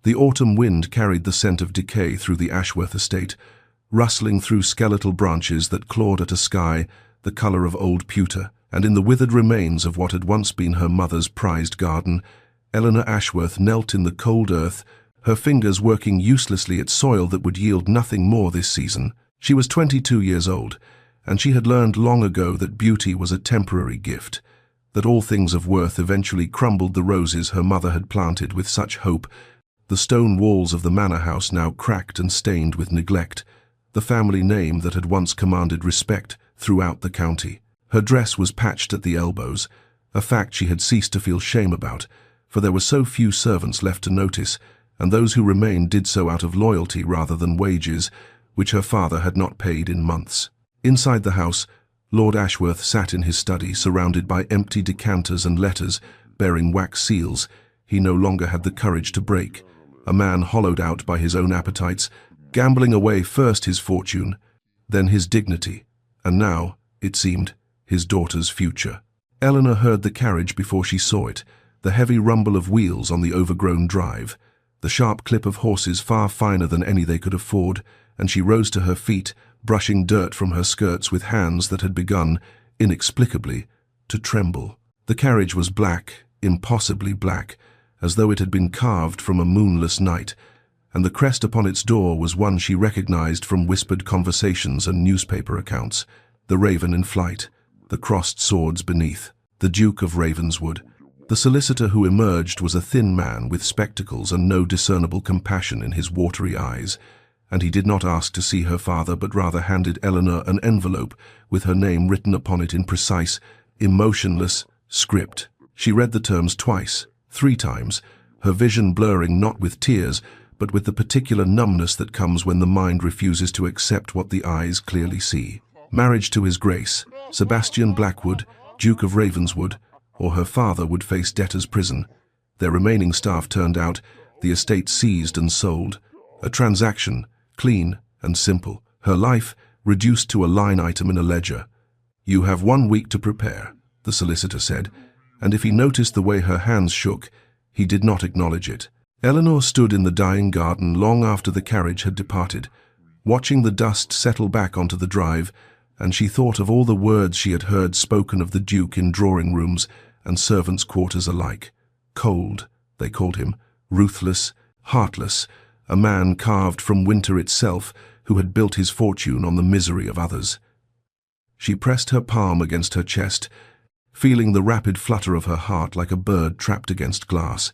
The autumn wind carried the scent of decay through the Ashworth estate, rustling through skeletal branches that clawed at a sky the color of old pewter, and in the withered remains of what had once been her mother's prized garden, Eleanor Ashworth knelt in the cold earth, her fingers working uselessly at soil that would yield nothing more this season. She was 22 years old, and she had learned long ago that beauty was a temporary gift, that all things of worth eventually crumbled the roses her mother had planted with such hope. The stone walls of the manor house now cracked and stained with neglect, the family name that had once commanded respect throughout the county. Her dress was patched at the elbows, a fact she had ceased to feel shame about, for there were so few servants left to notice, and those who remained did so out of loyalty rather than wages, which her father had not paid in months. Inside the house, Lord Ashworth sat in his study, surrounded by empty decanters and letters bearing wax seals he no longer had the courage to break, a man hollowed out by his own appetites, gambling away first his fortune, then his dignity, and now, it seemed, his daughter's future. Eleanor heard the carriage before she saw it, the heavy rumble of wheels on the overgrown drive, the sharp clip of horses far finer than any they could afford, and she rose to her feet, brushing dirt from her skirts with hands that had begun, inexplicably, to tremble. The carriage was black, impossibly black, as though it had been carved from a moonless night, and the crest upon its door was one she recognized from whispered conversations and newspaper accounts: the raven in flight, the crossed swords beneath, the Duke of Ravenswood. The solicitor who emerged was a thin man with spectacles and no discernible compassion in his watery eyes, and he did not ask to see her father, but rather handed Eleanor an envelope with her name written upon it in precise, emotionless script. She read the terms twice, 3 times, her vision blurring not with tears, but with the particular numbness that comes when the mind refuses to accept what the eyes clearly see. Marriage to His Grace, Sebastian Blackwood, Duke of Ravenswood, or her father would face debtor's prison. Their remaining staff turned out, the estate seized and sold. A transaction, clean and simple. Her life reduced to a line item in a ledger. "You have 1 week to prepare," the solicitor said, and if he noticed the way her hands shook, he did not acknowledge it. Eleanor stood in the dying garden long after the carriage had departed, watching the dust settle back onto the drive, and she thought of all the words she had heard spoken of the Duke in drawing rooms and servants' quarters alike. Cold, they called him, ruthless, heartless, a man carved from winter itself who had built his fortune on the misery of others. She pressed her palm against her chest, feeling the rapid flutter of her heart like a bird trapped against glass,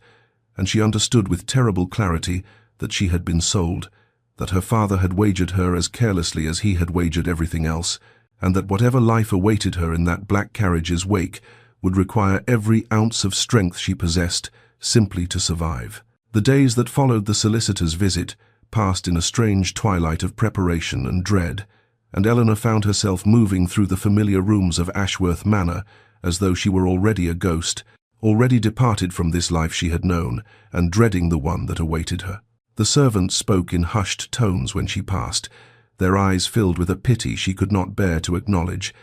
and she understood with terrible clarity that she had been sold, that her father had wagered her as carelessly as he had wagered everything else, and that whatever life awaited her in that black carriage's wake would require every ounce of strength she possessed simply to survive. The days that followed the solicitor's visit passed in a strange twilight of preparation and dread, and Eleanor found herself moving through the familiar rooms of Ashworth Manor as though she were already a ghost, already departed from this life she had known, and dreading the one that awaited her. The servants spoke in hushed tones when she passed, their eyes filled with a pity she could not bear to acknowledge,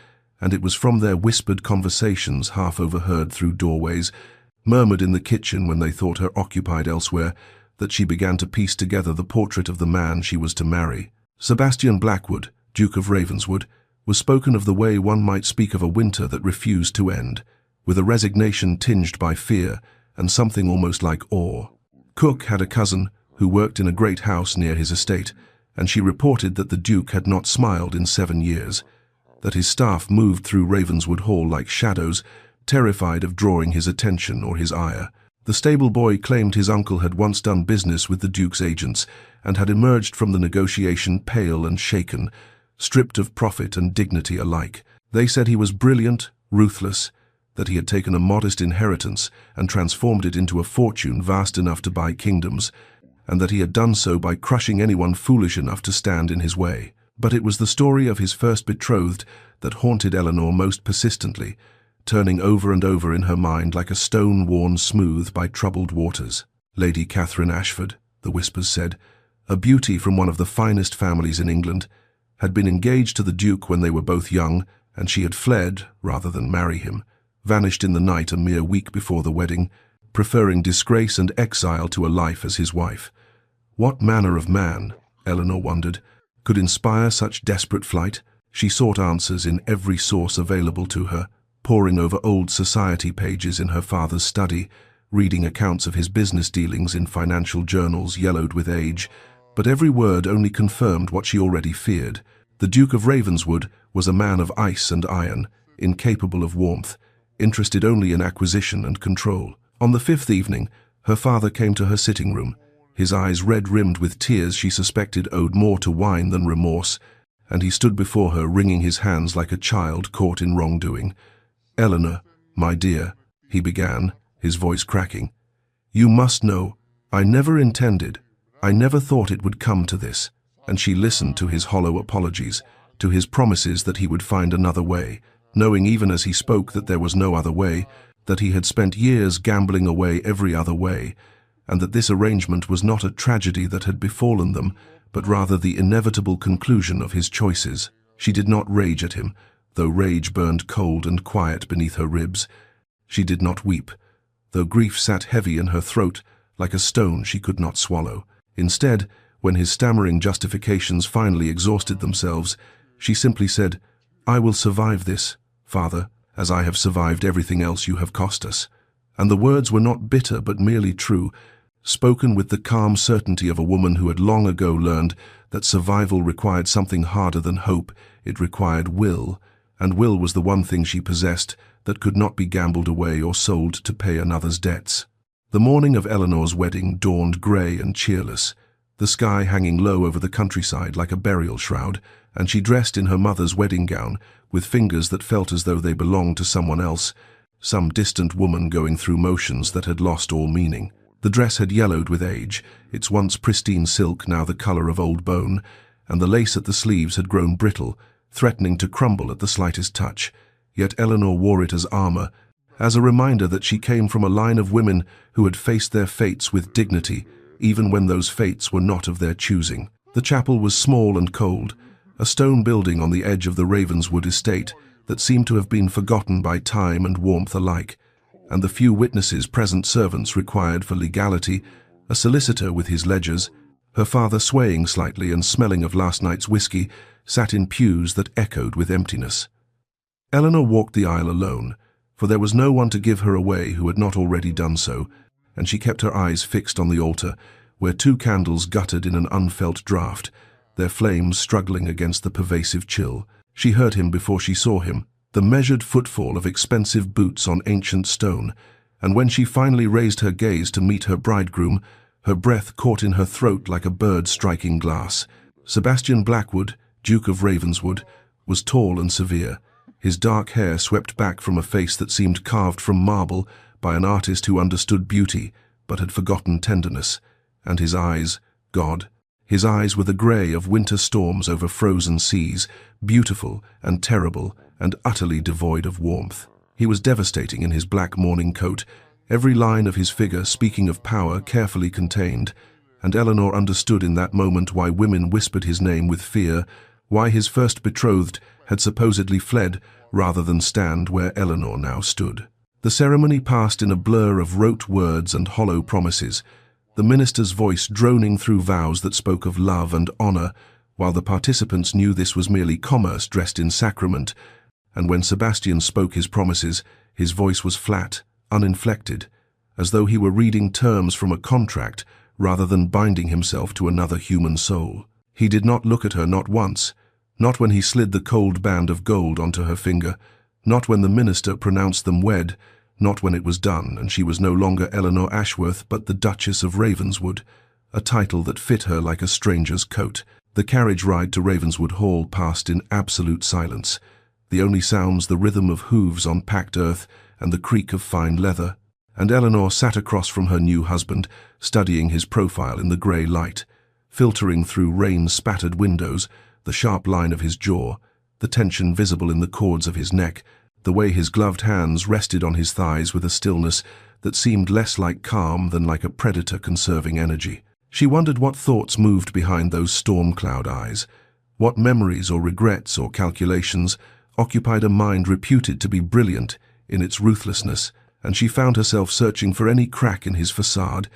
and it was from their whispered conversations, half overheard through doorways, murmured in the kitchen when they thought her occupied elsewhere, that she began to piece together the portrait of the man she was to marry. Sebastian Blackwood, Duke of Ravenswood, was spoken of the way one might speak of a winter that refused to end, with a resignation tinged by fear and something almost like awe. Cook had a cousin who worked in a great house near his estate, and she reported that the Duke had not smiled in 7 years, that his staff moved through Ravenswood Hall like shadows, terrified of drawing his attention or his ire. The stable boy claimed his uncle had once done business with the Duke's agents and had emerged from the negotiation pale and shaken, stripped of profit and dignity alike. They said he was brilliant, ruthless, that he had taken a modest inheritance and transformed it into a fortune vast enough to buy kingdoms, and that he had done so by crushing anyone foolish enough to stand in his way. But it was the story of his first betrothed that haunted Eleanor most persistently, turning over and over in her mind like a stone worn smooth by troubled waters. Lady Catherine Ashford, the whispers said, a beauty from one of the finest families in England, had been engaged to the Duke when they were both young, and she had fled rather than marry him, vanished in the night a mere week before the wedding, preferring disgrace and exile to a life as his wife. What manner of man, Eleanor wondered, could inspire such desperate flight? She sought answers in every source available to her, poring over old society pages in her father's study, reading accounts of his business dealings in financial journals yellowed with age, but every word only confirmed what she already feared. The Duke of Ravenswood was a man of ice and iron, incapable of warmth, interested only in acquisition and control. On the fifth evening, her father came to her sitting room, his eyes red-rimmed with tears she suspected owed more to wine than remorse, and he stood before her wringing his hands like a child caught in wrongdoing. "Eleanor, my dear," he began, his voice cracking, "you must know, I never thought it would come to this." And she listened to his hollow apologies, to his promises that he would find another way, knowing even as he spoke that there was no other way, that he had spent years gambling away every other way, and that this arrangement was not a tragedy that had befallen them, but rather the inevitable conclusion of his choices. She did not rage at him, though rage burned cold and quiet beneath her ribs. She did not weep, though grief sat heavy in her throat like a stone she could not swallow. Instead, when his stammering justifications finally exhausted themselves, she simply said, "I will survive this, Father, as I have survived everything else you have cost us." And the words were not bitter but merely true, spoken with the calm certainty of a woman who had long ago learned that survival required something harder than hope. It required will, and will was the one thing she possessed that could not be gambled away or sold to pay another's debts. The morning of Eleanor's wedding dawned grey and cheerless, the sky hanging low over the countryside like a burial shroud, and she dressed in her mother's wedding gown, with fingers that felt as though they belonged to someone else, some distant woman going through motions that had lost all meaning. The dress had yellowed with age, its once pristine silk now the colour of old bone, and the lace at the sleeves had grown brittle, threatening to crumble at the slightest touch. Yet Eleanor wore it as armour, as a reminder that she came from a line of women who had faced their fates with dignity, even when those fates were not of their choosing. The chapel was small and cold, a stone building on the edge of the Ravenswood estate that seemed to have been forgotten by time and warmth alike, and the few witnesses present servants required for legality, a solicitor with his ledgers, her father swaying slightly and smelling of last night's whiskey, sat in pews that echoed with emptiness. Eleanor walked the aisle alone, for there was no one to give her away who had not already done so, and she kept her eyes fixed on the altar, where two candles guttered in an unfelt draught, their flames struggling against the pervasive chill. She heard him before she saw him, the measured footfall of expensive boots on ancient stone, and when she finally raised her gaze to meet her bridegroom, her breath caught in her throat like a bird striking glass. Sebastian Blackwood, Duke of Ravenswood, was tall and severe, his dark hair swept back from a face that seemed carved from marble by an artist who understood beauty but had forgotten tenderness, and his eyes, God, his eyes were the grey of winter storms over frozen seas, beautiful and terrible and utterly devoid of warmth. He was devastating in his black morning coat, every line of his figure speaking of power carefully contained, and Eleanor understood in that moment why women whispered his name with fear, why his first betrothed had supposedly fled rather than stand where Eleanor now stood. The ceremony passed in a blur of rote words and hollow promises, the minister's voice droning through vows that spoke of love and honour, while the participants knew this was merely commerce dressed in sacrament, and when Sebastian spoke his promises, his voice was flat, uninflected, as though he were reading terms from a contract rather than binding himself to another human soul. He did not look at her, not once, not when he slid the cold band of gold onto her finger, not when the minister pronounced them wed, not when it was done and she was no longer Eleanor Ashworth but the Duchess of Ravenswood, a title that fit her like a stranger's coat. The carriage ride to Ravenswood Hall passed in absolute silence, the only sounds the rhythm of hooves on packed earth and the creak of fine leather, and Eleanor sat across from her new husband, studying his profile in the grey light, filtering through rain-spattered windows, the sharp line of his jaw, the tension visible in the cords of his neck, the way his gloved hands rested on his thighs with a stillness that seemed less like calm than like a predator conserving energy. She wondered what thoughts moved behind those storm-cloud eyes, what memories or regrets or calculations occupied a mind reputed to be brilliant in its ruthlessness, and she found herself searching for any crack in his facade,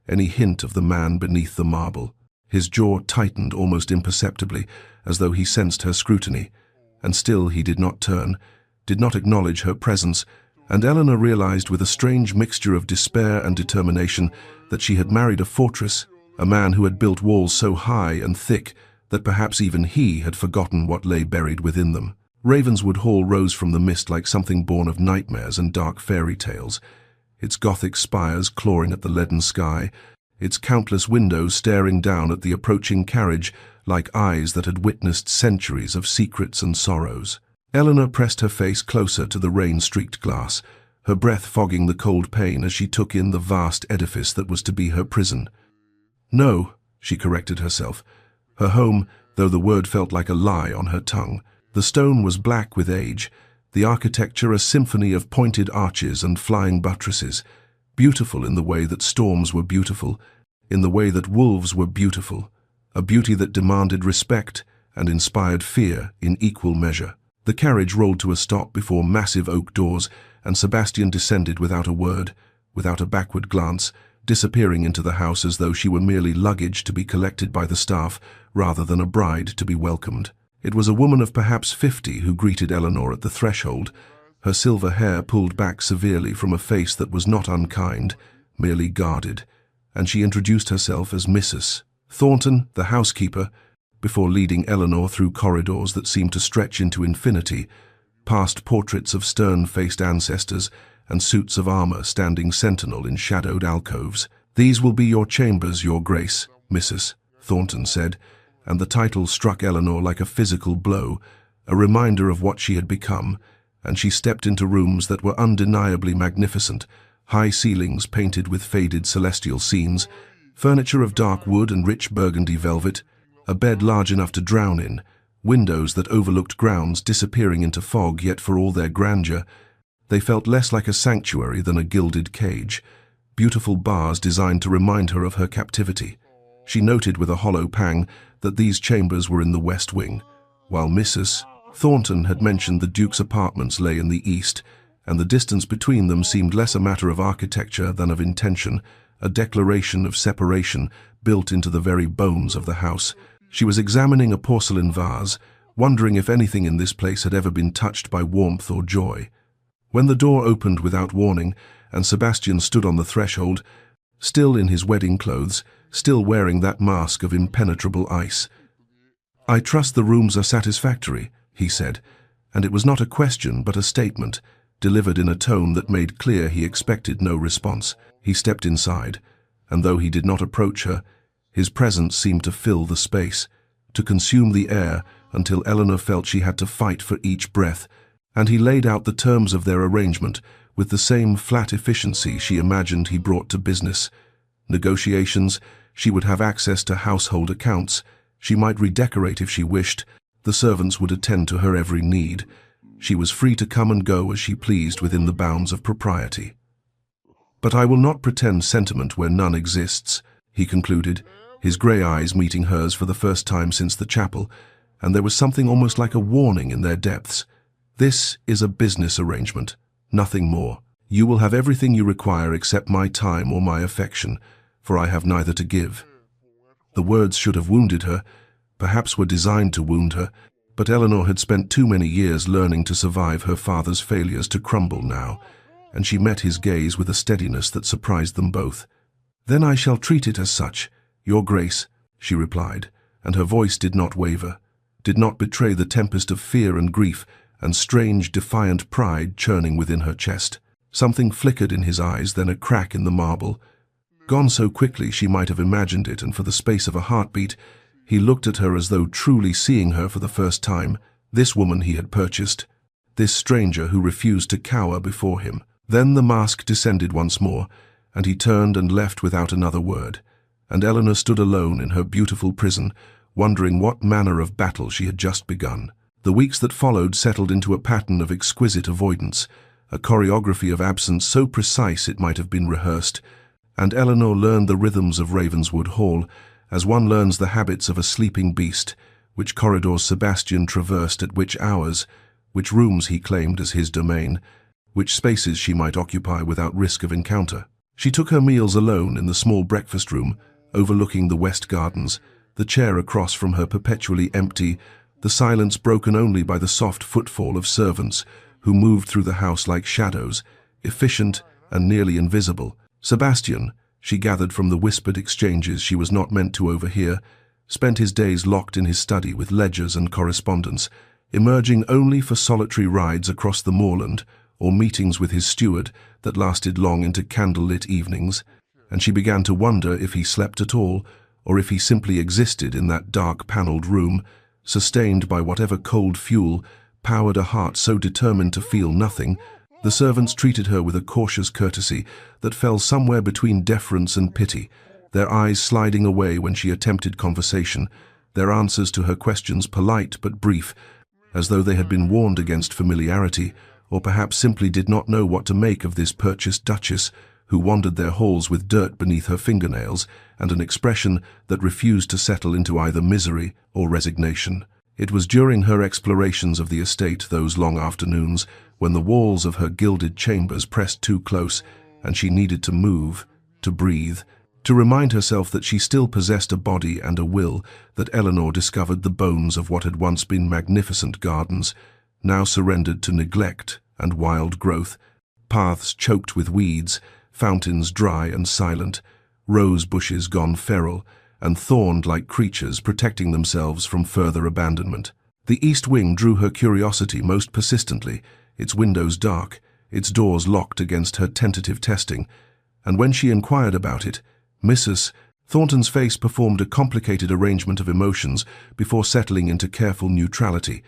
any hint of the man beneath the marble. His jaw tightened almost imperceptibly, as though he sensed her scrutiny, and still he did not turn, did not acknowledge her presence, and Eleanor realized with a strange mixture of despair and determination that she had married a fortress, a man who had built walls so high and thick that perhaps even he had forgotten what lay buried within them. Ravenswood Hall rose from the mist like something born of nightmares and dark fairy tales, its Gothic spires clawing at the leaden sky, its countless windows staring down at the approaching carriage like eyes that had witnessed centuries of secrets and sorrows. Eleanor pressed her face closer to the rain-streaked glass, her breath fogging the cold pain as she took in the vast edifice that was to be her prison. No, she corrected herself. Her home, though the word felt like a lie on her tongue. The stone was black with age, the architecture a symphony of pointed arches and flying buttresses, beautiful in the way that storms were beautiful, in the way that wolves were beautiful, a beauty that demanded respect and inspired fear in equal measure. The carriage rolled to a stop before massive oak doors, and Sebastian descended without a word, without a backward glance, disappearing into the house as though she were merely luggage to be collected by the staff rather than a bride to be welcomed. It was a woman of perhaps 50 who greeted Eleanor at the threshold, her silver hair pulled back severely from a face that was not unkind, merely guarded, and she introduced herself as Mrs. Thornton, the housekeeper, before leading Eleanor through corridors that seemed to stretch into infinity, past portraits of stern-faced ancestors and suits of armor standing sentinel in shadowed alcoves. "These will be your chambers, Your Grace," Mrs. Thornton said, and the title struck Eleanor like a physical blow, a reminder of what she had become, and she stepped into rooms that were undeniably magnificent, high ceilings painted with faded celestial scenes, furniture of dark wood and rich burgundy velvet, a bed large enough to drown in, windows that overlooked grounds disappearing into fog, yet for all their grandeur, they felt less like a sanctuary than a gilded cage, beautiful bars designed to remind her of her captivity. She noted with a hollow pang that these chambers were in the west wing, while Mrs. Thornton had mentioned the Duke's apartments lay in the east, and the distance between them seemed less a matter of architecture than of intention, a declaration of separation built into the very bones of the house. She was examining a porcelain vase, wondering if anything in this place had ever been touched by warmth or joy, when the door opened without warning, and Sebastian stood on the threshold, still in his wedding clothes, still wearing that mask of impenetrable ice. "I trust the rooms are satisfactory," he said, and it was not a question but a statement, delivered in a tone that made clear he expected no response. He stepped inside, and though he did not approach her, his presence seemed to fill the space, to consume the air until Eleanor felt she had to fight for each breath, and he laid out the terms of their arrangement with the same flat efficiency she imagined he brought to business. Negotiations, she would have access to household accounts, she might redecorate if she wished, the servants would attend to her every need. She was free to come and go as she pleased within the bounds of propriety. "But I will not pretend sentiment where none exists," he concluded, his grey eyes meeting hers for the first time since the chapel, and there was something almost like a warning in their depths. "This is a business arrangement, nothing more. You will have everything you require except my time or my affection, for I have neither to give." The words should have wounded her, perhaps were designed to wound her, but Eleanor had spent too many years learning to survive her father's failures to crumble now, and she met his gaze with a steadiness that surprised them both. "Then I shall treat it as such, Your Grace," she replied, and her voice did not waver, did not betray the tempest of fear and grief and strange, defiant pride churning within her chest. Something flickered in his eyes, then a crack in the marble. Gone so quickly she might have imagined it, and for the space of a heartbeat, he looked at her as though truly seeing her for the first time, this woman he had purchased, this stranger who refused to cower before him. Then the mask descended once more, and he turned and left without another word, and Eleanor stood alone in her beautiful prison, wondering what manner of battle she had just begun. The weeks that followed settled into a pattern of exquisite avoidance, a choreography of absence so precise it might have been rehearsed, and Eleanor learned the rhythms of Ravenswood Hall, as one learns the habits of a sleeping beast, which corridors Sebastian traversed at which hours, which rooms he claimed as his domain, which spaces she might occupy without risk of encounter. She took her meals alone in the small breakfast room, overlooking the West Gardens, the chair across from her perpetually empty, the silence broken only by the soft footfall of servants who moved through the house like shadows, efficient and nearly invisible. Sebastian, she gathered from the whispered exchanges she was not meant to overhear, spent his days locked in his study with ledgers and correspondence, emerging only for solitary rides across the moorland or meetings with his steward that lasted long into candlelit evenings, and she began to wonder if he slept at all, or if he simply existed in that dark panelled room, sustained by whatever cold fuel powered a heart so determined to feel nothing. The servants treated her with a cautious courtesy that fell somewhere between deference and pity, their eyes sliding away when she attempted conversation, their answers to her questions polite but brief, as though they had been warned against familiarity, or perhaps simply did not know what to make of this purchased duchess who wandered their halls with dirt beneath her fingernails and an expression that refused to settle into either misery or resignation. It was during her explorations of the estate those long afternoons when the walls of her gilded chambers pressed too close and she needed to move, to breathe, to remind herself that she still possessed a body and a will, that Eleanor discovered the bones of what had once been magnificent gardens, now surrendered to neglect and wild growth, paths choked with weeds, fountains dry and silent, rose bushes gone feral, and thorned like creatures protecting themselves from further abandonment. The east wing drew her curiosity most persistently, its windows dark, its doors locked against her tentative testing, and when she inquired about it, Mrs. Thornton's face performed a complicated arrangement of emotions before settling into careful neutrality,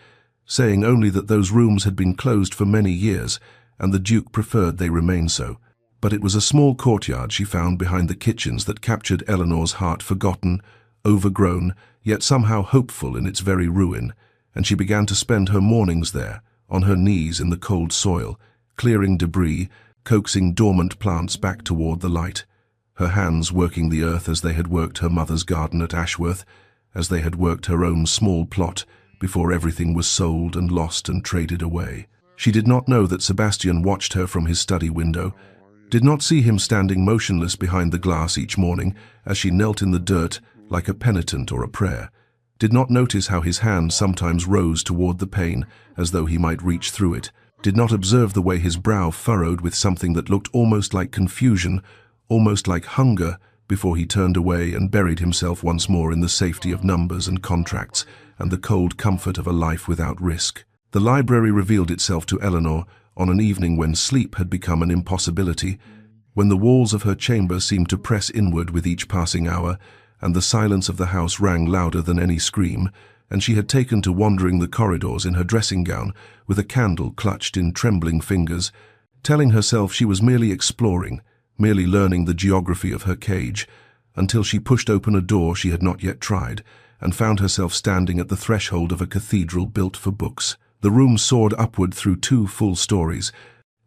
saying only that those rooms had been closed for many years, and the Duke preferred they remain so. But it was a small courtyard she found behind the kitchens that captured Eleanor's heart, forgotten, overgrown, yet somehow hopeful in its very ruin, and she began to spend her mornings there, on her knees in the cold soil, clearing debris, coaxing dormant plants back toward the light, her hands working the earth as they had worked her mother's garden at Ashworth, as they had worked her own small plot before everything was sold and lost and traded away. She did not know that Sebastian watched her from his study window, did not see him standing motionless behind the glass each morning as she knelt in the dirt like a penitent or a prayer, did not notice how his hand sometimes rose toward the pane as though he might reach through it, did not observe the way his brow furrowed with something that looked almost like confusion, almost like hunger, before he turned away and buried himself once more in the safety of numbers and contracts and the cold comfort of a life without risk. The library revealed itself to Eleanor on an evening when sleep had become an impossibility, when the walls of her chamber seemed to press inward with each passing hour, and the silence of the house rang louder than any scream, and she had taken to wandering the corridors in her dressing gown with a candle clutched in trembling fingers, telling herself she was merely exploring, merely learning the geography of her cage, until she pushed open a door she had not yet tried, and found herself standing at the threshold of a cathedral built for books. The room soared upward through 2 full stories,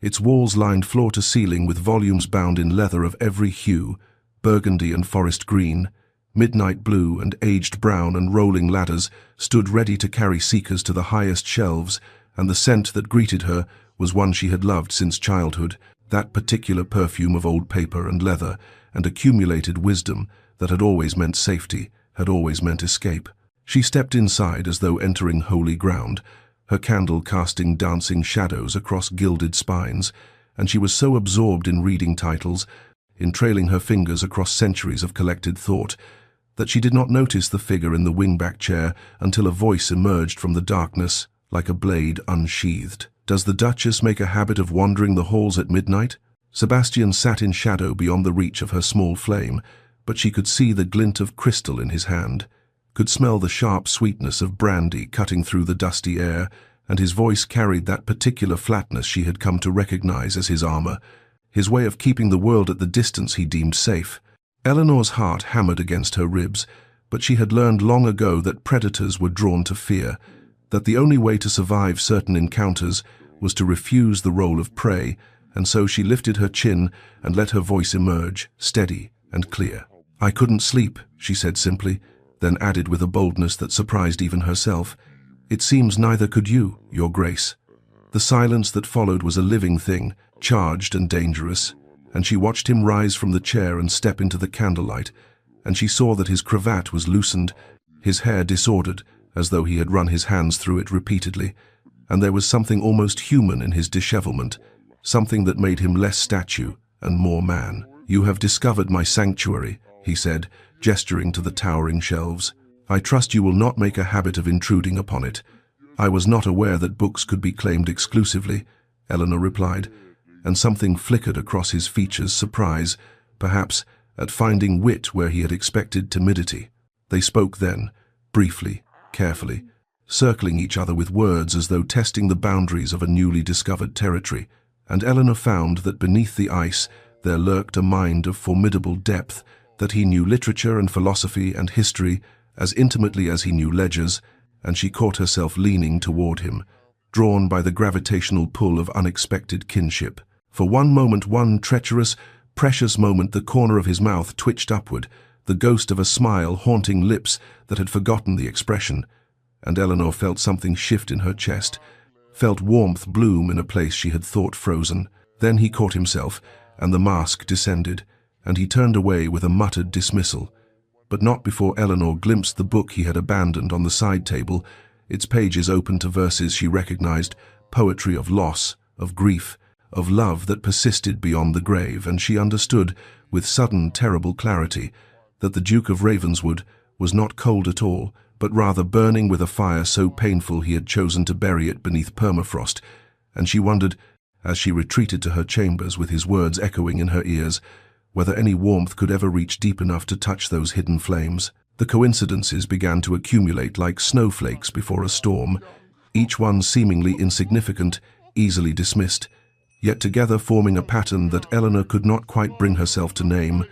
its walls lined floor to ceiling with volumes bound in leather of every hue, burgundy and forest green, midnight blue and aged brown, and rolling ladders stood ready to carry seekers to the highest shelves, and the scent that greeted her was one she had loved since childhood, that particular perfume of old paper and leather and accumulated wisdom that had always meant safety, had always meant escape. She stepped inside as though entering holy ground, her candle casting dancing shadows across gilded spines, and she was so absorbed in reading titles, in trailing her fingers across centuries of collected thought, that she did not notice the figure in the wing-back chair until a voice emerged from the darkness like a blade unsheathed. "Does the Duchess make a habit of wandering the halls at midnight?" Sebastian sat in shadow beyond the reach of her small flame, but she could see the glint of crystal in his hand, could smell the sharp sweetness of brandy cutting through the dusty air, and his voice carried that particular flatness she had come to recognize as his armor, his way of keeping the world at the distance he deemed safe. Eleanor's heart hammered against her ribs, but she had learned long ago that predators were drawn to fear, that the only way to survive certain encounters was to refuse the role of prey, and so she lifted her chin and let her voice emerge, steady and clear. "I couldn't sleep," she said simply, then added with a boldness that surprised even herself, "It seems neither could you, Your Grace." The silence that followed was a living thing, charged and dangerous, and she watched him rise from the chair and step into the candlelight, and she saw that his cravat was loosened, his hair disordered, as though he had run his hands through it repeatedly, and there was something almost human in his dishevelment, something that made him less statue and more man. "You have discovered my sanctuary," he said, gesturing to the towering shelves. "I trust you will not make a habit of intruding upon it." "I was not aware that books could be claimed exclusively," Eleanor replied, and something flickered across his features, surprise, perhaps, at finding wit where he had expected timidity. They spoke then, briefly, carefully, circling each other with words as though testing the boundaries of a newly discovered territory, and Eleanor found that beneath the ice there lurked a mind of formidable depth, that he knew literature and philosophy and history as intimately as he knew ledgers, and she caught herself leaning toward him, drawn by the gravitational pull of unexpected kinship. For one moment, one treacherous, precious moment, the corner of his mouth twitched upward, the ghost of a smile haunting lips that had forgotten the expression, and Eleanor felt something shift in her chest, felt warmth bloom in a place she had thought frozen. Then he caught himself, and the mask descended, and he turned away with a muttered dismissal, but not before Eleanor glimpsed the book he had abandoned on the side table, its pages open to verses she recognized, poetry of loss, of grief, of love that persisted beyond the grave, and she understood, with sudden terrible clarity, that the Duke of Ravenswood was not cold at all, but rather burning with a fire so painful he had chosen to bury it beneath permafrost, and she wondered, as she retreated to her chambers with his words echoing in her ears, whether any warmth could ever reach deep enough to touch those hidden flames. The coincidences began to accumulate like snowflakes before a storm, each one seemingly insignificant, easily dismissed, yet together forming a pattern that Eleanor could not quite bring herself to name,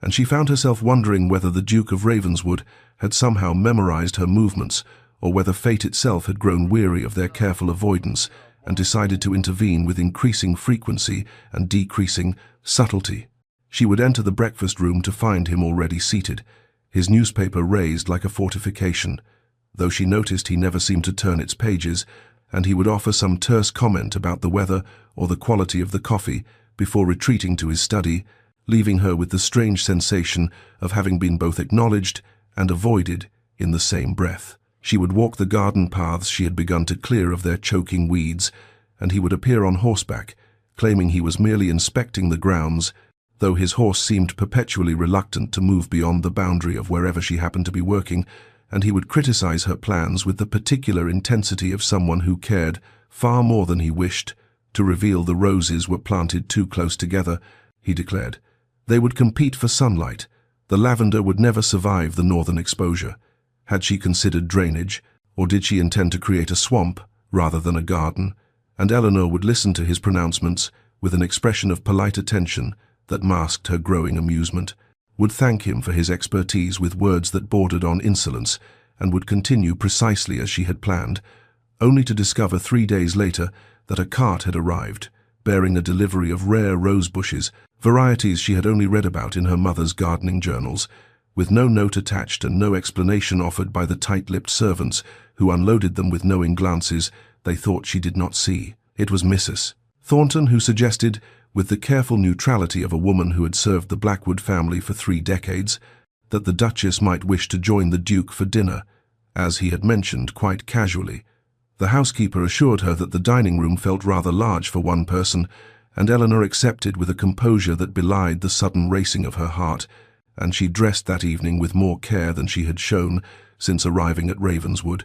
and she found herself wondering whether the Duke of Ravenswood had somehow memorized her movements, or whether fate itself had grown weary of their careful avoidance and decided to intervene with increasing frequency and decreasing subtlety. She would enter the breakfast room to find him already seated, his newspaper raised like a fortification, though she noticed he never seemed to turn its pages, and he would offer some terse comment about the weather or the quality of the coffee before retreating to his study, leaving her with the strange sensation of having been both acknowledged and avoided in the same breath. She would walk the garden paths she had begun to clear of their choking weeds, and he would appear on horseback, claiming he was merely inspecting the grounds, though his horse seemed perpetually reluctant to move beyond the boundary of wherever she happened to be working, and he would criticize her plans with the particular intensity of someone who cared, far more than he wished, to reveal the roses were planted too close together, he declared. They would compete for sunlight. The lavender would never survive the northern exposure. Had she considered drainage, or did she intend to create a swamp rather than a garden? And Eleanor would listen to his pronouncements with an expression of polite attention that masked her growing amusement, would thank him for his expertise with words that bordered on insolence, and would continue precisely as she had planned, only to discover 3 days later that a cart had arrived, bearing a delivery of rare rose bushes, varieties she had only read about in her mother's gardening journals, with no note attached and no explanation offered by the tight-lipped servants who unloaded them with knowing glances they thought she did not see. It was Mrs. Thornton who suggested, with the careful neutrality of a woman who had served the Blackwood family for 3 decades, that the Duchess might wish to join the Duke for dinner, as he had mentioned quite casually. The housekeeper assured her that the dining room felt rather large for one person, and Eleanor accepted with a composure that belied the sudden racing of her heart, and she dressed that evening with more care than she had shown since arriving at Ravenswood,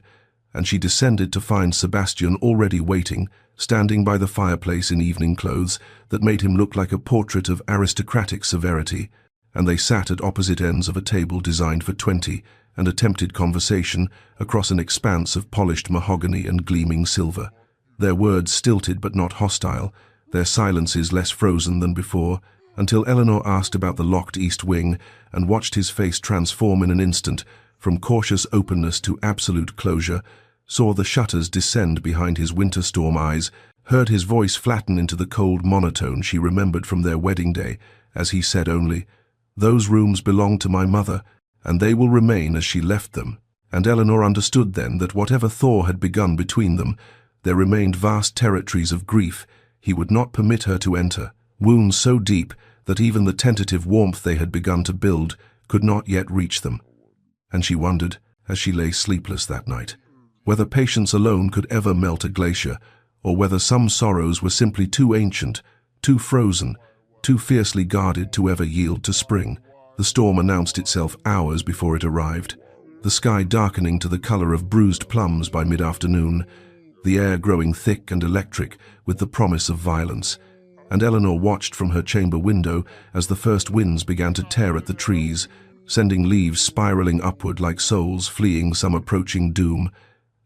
and she descended to find Sebastian already waiting, standing by the fireplace in evening clothes that made him look like a portrait of aristocratic severity, and they sat at opposite ends of a table designed for 20 and attempted conversation across an expanse of polished mahogany and gleaming silver. Their words stilted but not hostile, their silences less frozen than before, until Eleanor asked about the locked east wing and watched his face transform in an instant from cautious openness to absolute closure, saw the shutters descend behind his winter storm eyes, heard his voice flatten into the cold monotone she remembered from their wedding day, as he said only, "Those rooms belong to my mother, and they will remain as she left them." And Eleanor understood then that whatever thaw had begun between them, there remained vast territories of grief he would not permit her to enter, wounds so deep that even the tentative warmth they had begun to build could not yet reach them. And she wondered, as she lay sleepless that night, whether patience alone could ever melt a glacier, or whether some sorrows were simply too ancient, too frozen, too fiercely guarded to ever yield to spring. The storm announced itself hours before it arrived, the sky darkening to the color of bruised plums by mid-afternoon, the air growing thick and electric with the promise of violence, and Eleanor watched from her chamber window as the first winds began to tear at the trees, sending leaves spiraling upward like souls fleeing some approaching doom,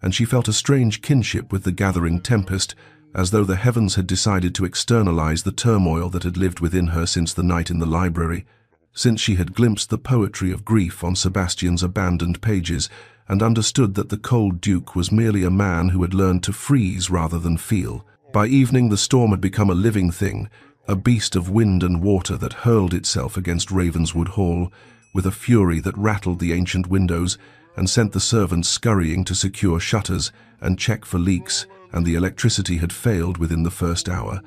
and she felt a strange kinship with the gathering tempest, as though the heavens had decided to externalize the turmoil that had lived within her since the night in the library, since she had glimpsed the poetry of grief on Sebastian's abandoned pages and understood that the cold Duke was merely a man who had learned to freeze rather than feel. By evening the storm had become a living thing, a beast of wind and water that hurled itself against Ravenswood Hall with a fury that rattled the ancient windows and sent the servants scurrying to secure shutters and check for leaks, and the electricity had failed within the first hour,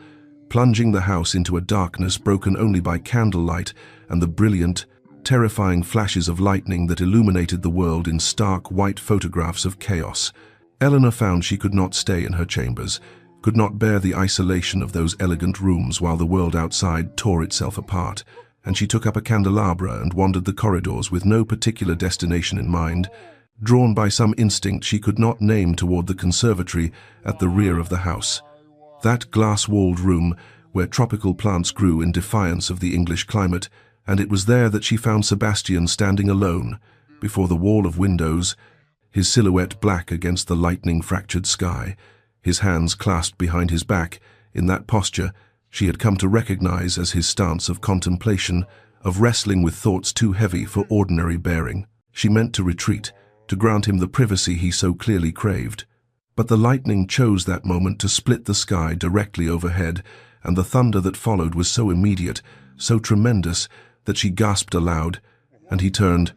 plunging the house into a darkness broken only by candlelight and the brilliant, terrifying flashes of lightning that illuminated the world in stark white photographs of chaos. Eleanor found she could not stay in her chambers, could not bear the isolation of those elegant rooms while the world outside tore itself apart, and she took up a candelabra and wandered the corridors with no particular destination in mind, drawn by some instinct she could not name toward the conservatory at the rear of the house. That glass-walled room where tropical plants grew in defiance of the English climate, and it was there that she found Sebastian standing alone before the wall of windows, his silhouette black against the lightning-fractured sky, his hands clasped behind his back in that posture she had come to recognize as his stance of contemplation, of wrestling with thoughts too heavy for ordinary bearing. She meant to retreat, to grant him the privacy he so clearly craved. But the lightning chose that moment to split the sky directly overhead, and the thunder that followed was so immediate, so tremendous, that she gasped aloud, and he turned,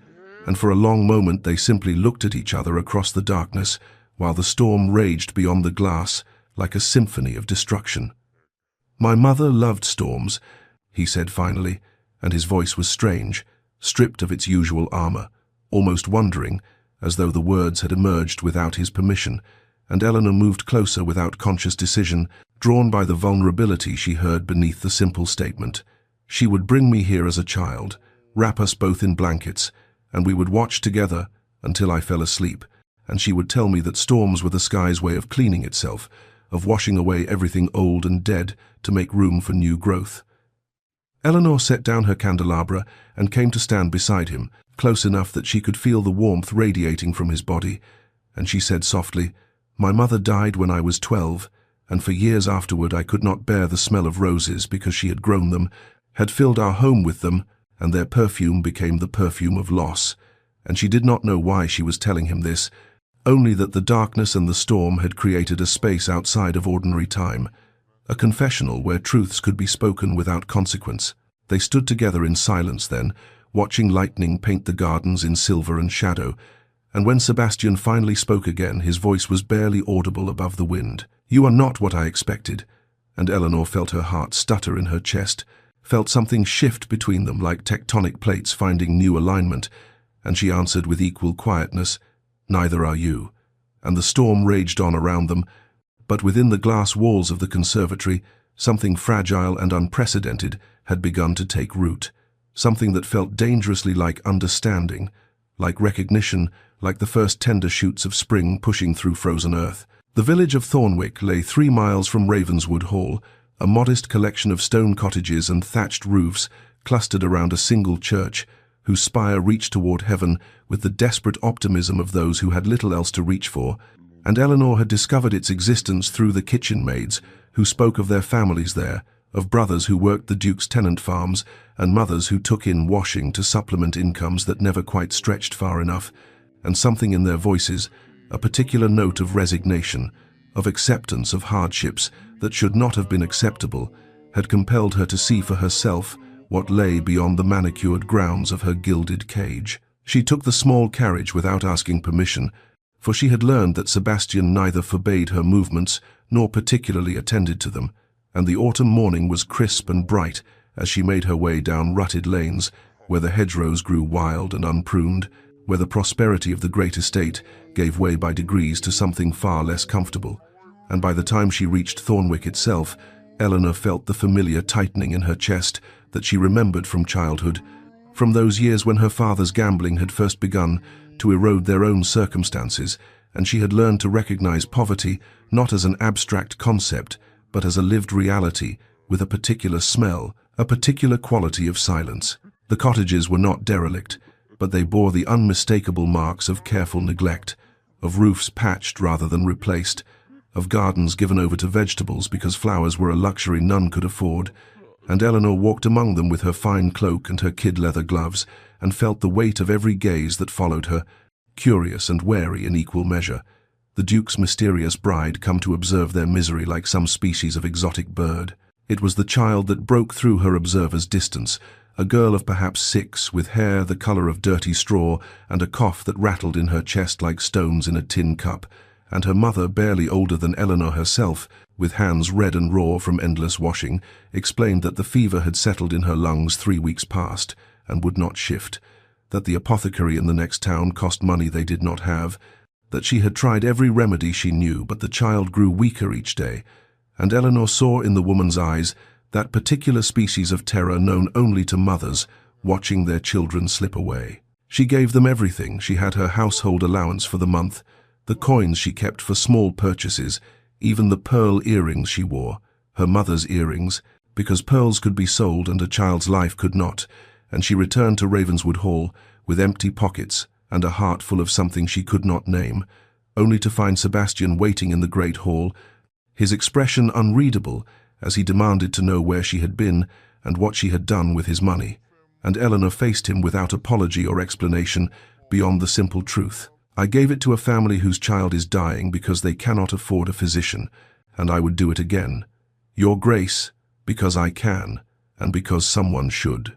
and for a long moment they simply looked at each other across the darkness, while the storm raged beyond the glass like a symphony of destruction. "My mother loved storms," he said finally, and his voice was strange, stripped of its usual armor, almost wondering, as though the words had emerged without his permission, and Eleanor moved closer without conscious decision, drawn by the vulnerability she heard beneath the simple statement. She would bring me here as a child, wrap us both in blankets, and we would watch together until I fell asleep, and she would tell me that storms were the sky's way of cleaning itself, of washing away everything old and dead to make room for new growth. Eleanor set down her candelabra and came to stand beside him, close enough that she could feel the warmth radiating from his body, and she said softly, "My mother died when I was 12, and for years afterward I could not bear the smell of roses because she had grown them, had filled our home with them, and their perfume became the perfume of loss." And she did not know why she was telling him this, only that the darkness and the storm had created a space outside of ordinary time, a confessional where truths could be spoken without consequence. They stood together in silence then, watching lightning paint the gardens in silver and shadow, and when Sebastian finally spoke again, his voice was barely audible above the wind. "You are not what I expected," and Eleanor felt her heart stutter in her chest, felt something shift between them like tectonic plates finding new alignment, and she answered with equal quietness, "Neither are you." And the storm raged on around them, but within the glass walls of the conservatory, something fragile and unprecedented had begun to take root, something that felt dangerously like understanding, like recognition, like the first tender shoots of spring pushing through frozen earth. The village of Thornwick lay 3 miles from Ravenswood Hall, a modest collection of stone cottages and thatched roofs clustered around a single church, whose spire reached toward heaven with the desperate optimism of those who had little else to reach for, and Eleanor had discovered its existence through the kitchen maids, who spoke of their families there, of brothers who worked the Duke's tenant farms, and mothers who took in washing to supplement incomes that never quite stretched far enough, and something in their voices, a particular note of resignation, of acceptance of hardships that should not have been acceptable, had compelled her to see for herself what lay beyond the manicured grounds of her gilded cage. She took the small carriage without asking permission, for she had learned that Sebastian neither forbade her movements nor particularly attended to them, and the autumn morning was crisp and bright as she made her way down rutted lanes, where the hedgerows grew wild and unpruned, where the prosperity of the great estate gave way by degrees to something far less comfortable. And by the time she reached Thornwick itself, Eleanor felt the familiar tightening in her chest that she remembered from childhood, from those years when her father's gambling had first begun to erode their own circumstances, and she had learned to recognize poverty not as an abstract concept, but as a lived reality with a particular smell, a particular quality of silence. The cottages were not derelict, but they bore the unmistakable marks of careful neglect, of roofs patched rather than replaced, of gardens given over to vegetables because flowers were a luxury none could afford, and Eleanor walked among them with her fine cloak and her kid-leather gloves, and felt the weight of every gaze that followed her, curious and wary in equal measure. The Duke's mysterious bride come to observe their misery like some species of exotic bird. It was the child that broke through her observer's distance, a girl of perhaps 6, with hair the color of dirty straw and a cough that rattled in her chest like stones in a tin cup, and her mother, barely older than Eleanor herself, with hands red and raw from endless washing, explained that the fever had settled in her lungs 3 weeks past and would not shift, that the apothecary in the next town cost money they did not have, that she had tried every remedy she knew, but the child grew weaker each day, and Eleanor saw in the woman's eyes that particular species of terror known only to mothers watching their children slip away. She gave them everything. She had her household allowance for the month, the coins she kept for small purchases, even the pearl earrings she wore, her mother's earrings, because pearls could be sold and a child's life could not, and she returned to Ravenswood Hall with empty pockets and a heart full of something she could not name, only to find Sebastian waiting in the great hall, his expression unreadable as he demanded to know where she had been and what she had done with his money. And Eleanor faced him without apology or explanation beyond the simple truth. I gave it to a family whose child is dying because they cannot afford a physician, and I would do it again. Your Grace, because I can, and because someone should.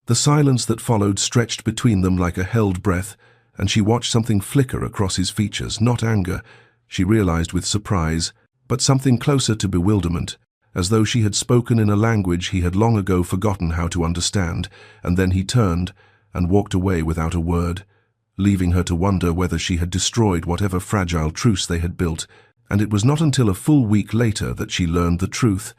The silence that followed stretched between them like a held breath, and she watched something flicker across his features, not anger, she realized with surprise, but something closer to bewilderment, as though she had spoken in a language he had long ago forgotten how to understand, and then he turned and walked away without a word, leaving her to wonder whether she had destroyed whatever fragile truce they had built. And it was not until a full week later that she learned the truth,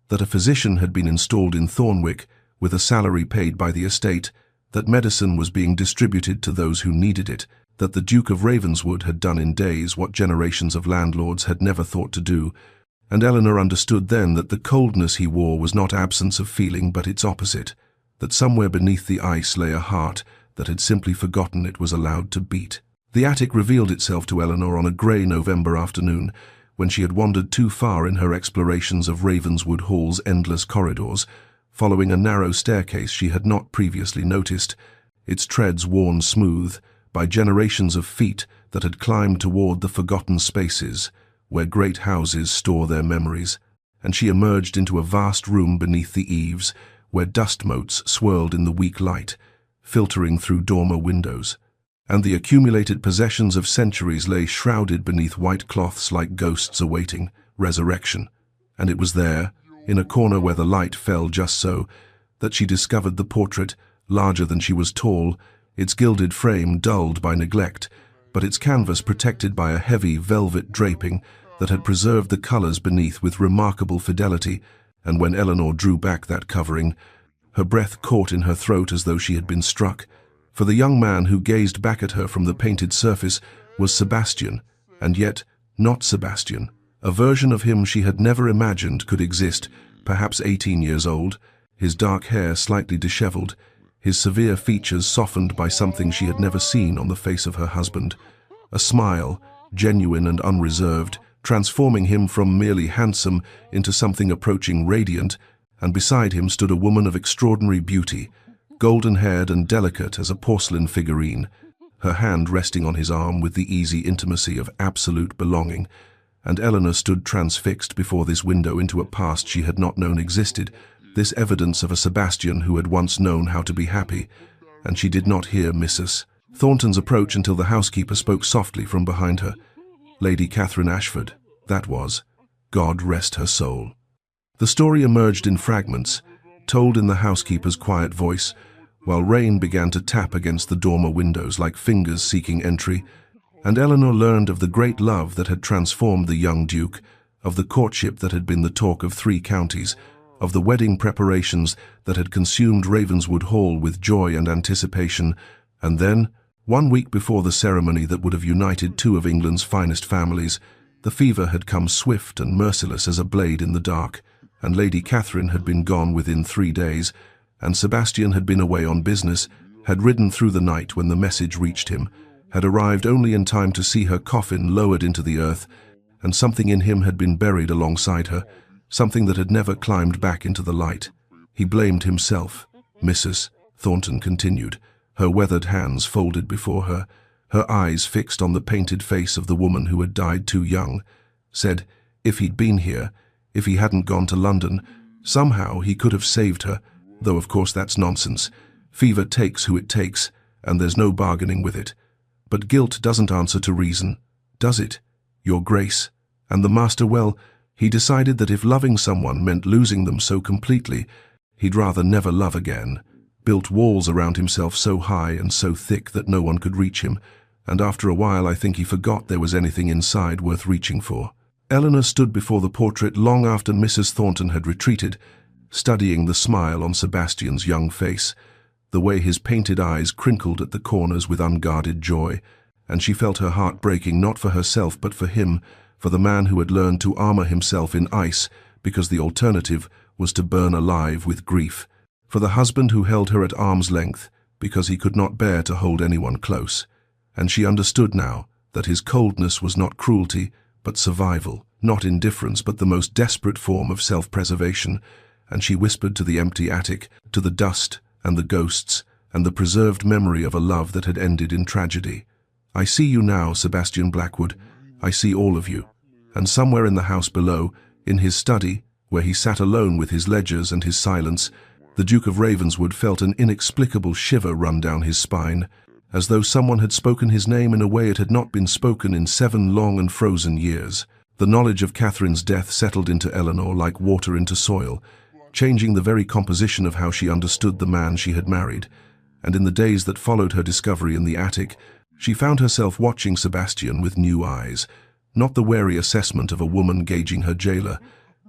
that a physician had been installed in Thornwick with a salary paid by the estate, that medicine was being distributed to those who needed it, that the Duke of Ravenswood had done in days what generations of landlords had never thought to do, and Eleanor understood then that the coldness he wore was not absence of feeling but its opposite, that somewhere beneath the ice lay a heart that had simply forgotten it was allowed to beat. The attic revealed itself to Eleanor on a grey November afternoon, when she had wandered too far in her explorations of Ravenswood Hall's endless corridors, following a narrow staircase she had not previously noticed, its treads worn smooth by generations of feet that had climbed toward the forgotten spaces where great houses store their memories, and she emerged into a vast room beneath the eaves, where dust motes swirled in the weak light, filtering through dormer windows, and the accumulated possessions of centuries lay shrouded beneath white cloths like ghosts awaiting resurrection. And it was there, in a corner where the light fell just so, that she discovered the portrait, larger than she was tall, its gilded frame dulled by neglect, but its canvas protected by a heavy velvet draping that had preserved the colors beneath with remarkable fidelity, and when Eleanor drew back that covering, her breath caught in her throat as though she had been struck, for the young man who gazed back at her from the painted surface was Sebastian, and yet not Sebastian, a version of him she had never imagined could exist, perhaps 18 years old, his dark hair slightly disheveled, his severe features softened by something she had never seen on the face of her husband, a smile, genuine and unreserved, transforming him from merely handsome into something approaching radiant, and beside him stood a woman of extraordinary beauty, golden-haired and delicate as a porcelain figurine, her hand resting on his arm with the easy intimacy of absolute belonging, and Eleanor stood transfixed before this window into a past she had not known existed, this evidence of a Sebastian who had once known how to be happy, and she did not hear Mrs. Thornton's approach until the housekeeper spoke softly from behind her. Lady Catherine Ashford, that was. God rest her soul. The story emerged in fragments, told in the housekeeper's quiet voice, while rain began to tap against the dormer windows like fingers seeking entry, and Eleanor learned of the great love that had transformed the young duke, of the courtship that had been the talk of 3 counties, of the wedding preparations that had consumed Ravenswood Hall with joy and anticipation, and then, 1 week before the ceremony that would have united 2 of England's finest families, the fever had come swift and merciless as a blade in the dark, and Lady Catherine had been gone within 3 days, and Sebastian had been away on business, had ridden through the night when the message reached him, had arrived only in time to see her coffin lowered into the earth, and something in him had been buried alongside her, something that had never climbed back into the light. He blamed himself. Mrs. Thornton continued, her weathered hands folded before her, her eyes fixed on the painted face of the woman who had died too young, said, if he'd been here, if he hadn't gone to London, somehow he could have saved her, though of course that's nonsense. Fever takes who it takes, and there's no bargaining with it. But guilt doesn't answer to reason, does it? Your Grace. And the master, well, he decided that if loving someone meant losing them so completely, he'd rather never love again, built walls around himself so high and so thick that no one could reach him, and after a while I think he forgot there was anything inside worth reaching for. Eleanor stood before the portrait long after Mrs. Thornton had retreated, studying the smile on Sebastian's young face, the way his painted eyes crinkled at the corners with unguarded joy, and she felt her heart breaking not for herself but for him, for the man who had learned to armor himself in ice because the alternative was to burn alive with grief, for the husband who held her at arm's length because he could not bear to hold anyone close. And she understood now that his coldness was not cruelty, but survival, not indifference, but the most desperate form of self-preservation, and she whispered to the empty attic, to the dust and the ghosts, and the preserved memory of a love that had ended in tragedy. I see you now, Sebastian Blackwood. I see all of you. And somewhere in the house below, in his study, where he sat alone with his ledgers and his silence, the Duke of Ravenswood felt an inexplicable shiver run down his spine, as though someone had spoken his name in a way it had not been spoken in 7 long and frozen years. The knowledge of Catherine's death settled into Eleanor like water into soil, changing the very composition of how she understood the man she had married, and in the days that followed her discovery in the attic, she found herself watching Sebastian with new eyes, not the wary assessment of a woman gauging her jailer,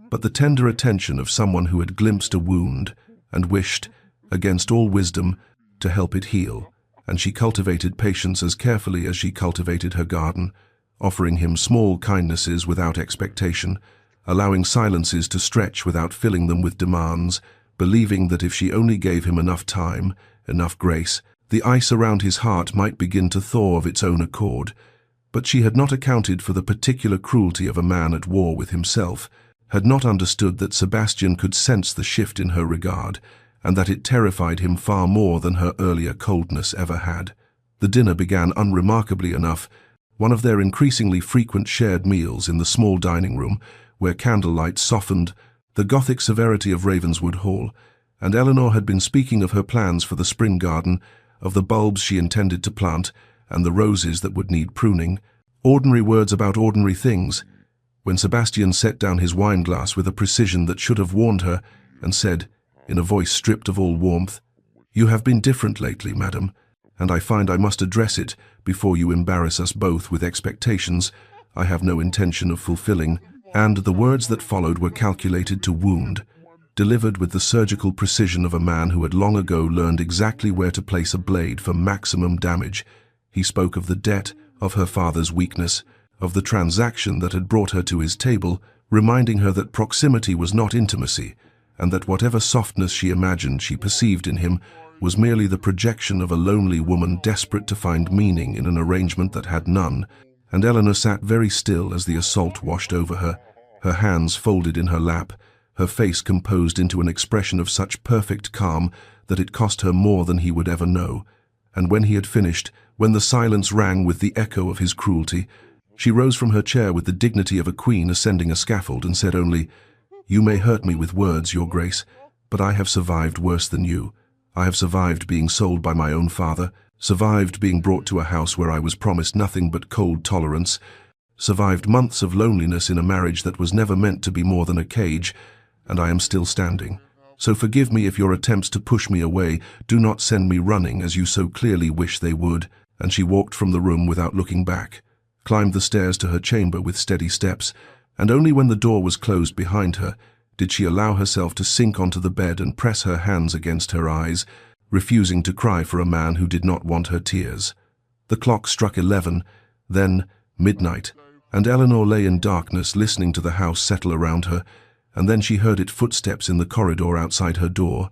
but the tender attention of someone who had glimpsed a wound and wished, against all wisdom, to help it heal, and she cultivated patience as carefully as she cultivated her garden, offering him small kindnesses without expectation, allowing silences to stretch without filling them with demands, believing that if she only gave him enough time, enough grace, the ice around his heart might begin to thaw of its own accord. But she had not accounted for the particular cruelty of a man at war with himself, had not understood that Sebastian could sense the shift in her regard, and that it terrified him far more than her earlier coldness ever had. The dinner began unremarkably enough, one of their increasingly frequent shared meals in the small dining room, where candlelight softened the Gothic severity of Ravenswood Hall, and Eleanor had been speaking of her plans for the spring garden, of the bulbs she intended to plant, and the roses that would need pruning, ordinary words about ordinary things, when Sebastian set down his wine-glass with a precision that should have warned her, and said, in a voice stripped of all warmth, "You have been different lately, madam, and I find I must address it before you embarrass us both with expectations I have no intention of fulfilling." And the words that followed were calculated to wound, delivered with the surgical precision of a man who had long ago learned exactly where to place a blade for maximum damage. He spoke of the debt, of her father's weakness, of the transaction that had brought her to his table, reminding her that proximity was not intimacy, and that whatever softness she imagined she perceived in him was merely the projection of a lonely woman desperate to find meaning in an arrangement that had none. And Eleanor sat very still as the assault washed over her, her hands folded in her lap, her face composed into an expression of such perfect calm that it cost her more than he would ever know. And when he had finished, when the silence rang with the echo of his cruelty, she rose from her chair with the dignity of a queen ascending a scaffold and said only, "You may hurt me with words, Your Grace, but I have survived worse than you. I have survived being sold by my own father, survived being brought to a house where I was promised nothing but cold tolerance, survived months of loneliness in a marriage that was never meant to be more than a cage, and I am still standing. So forgive me if your attempts to push me away do not send me running as you so clearly wish they would." And she walked from the room without looking back, climbed the stairs to her chamber with steady steps, and only when the door was closed behind her did she allow herself to sink onto the bed and press her hands against her eyes, refusing to cry for a man who did not want her tears. The clock struck 11, then midnight, and Eleanor lay in darkness listening to the house settle around her, and then she heard its footsteps in the corridor outside her door,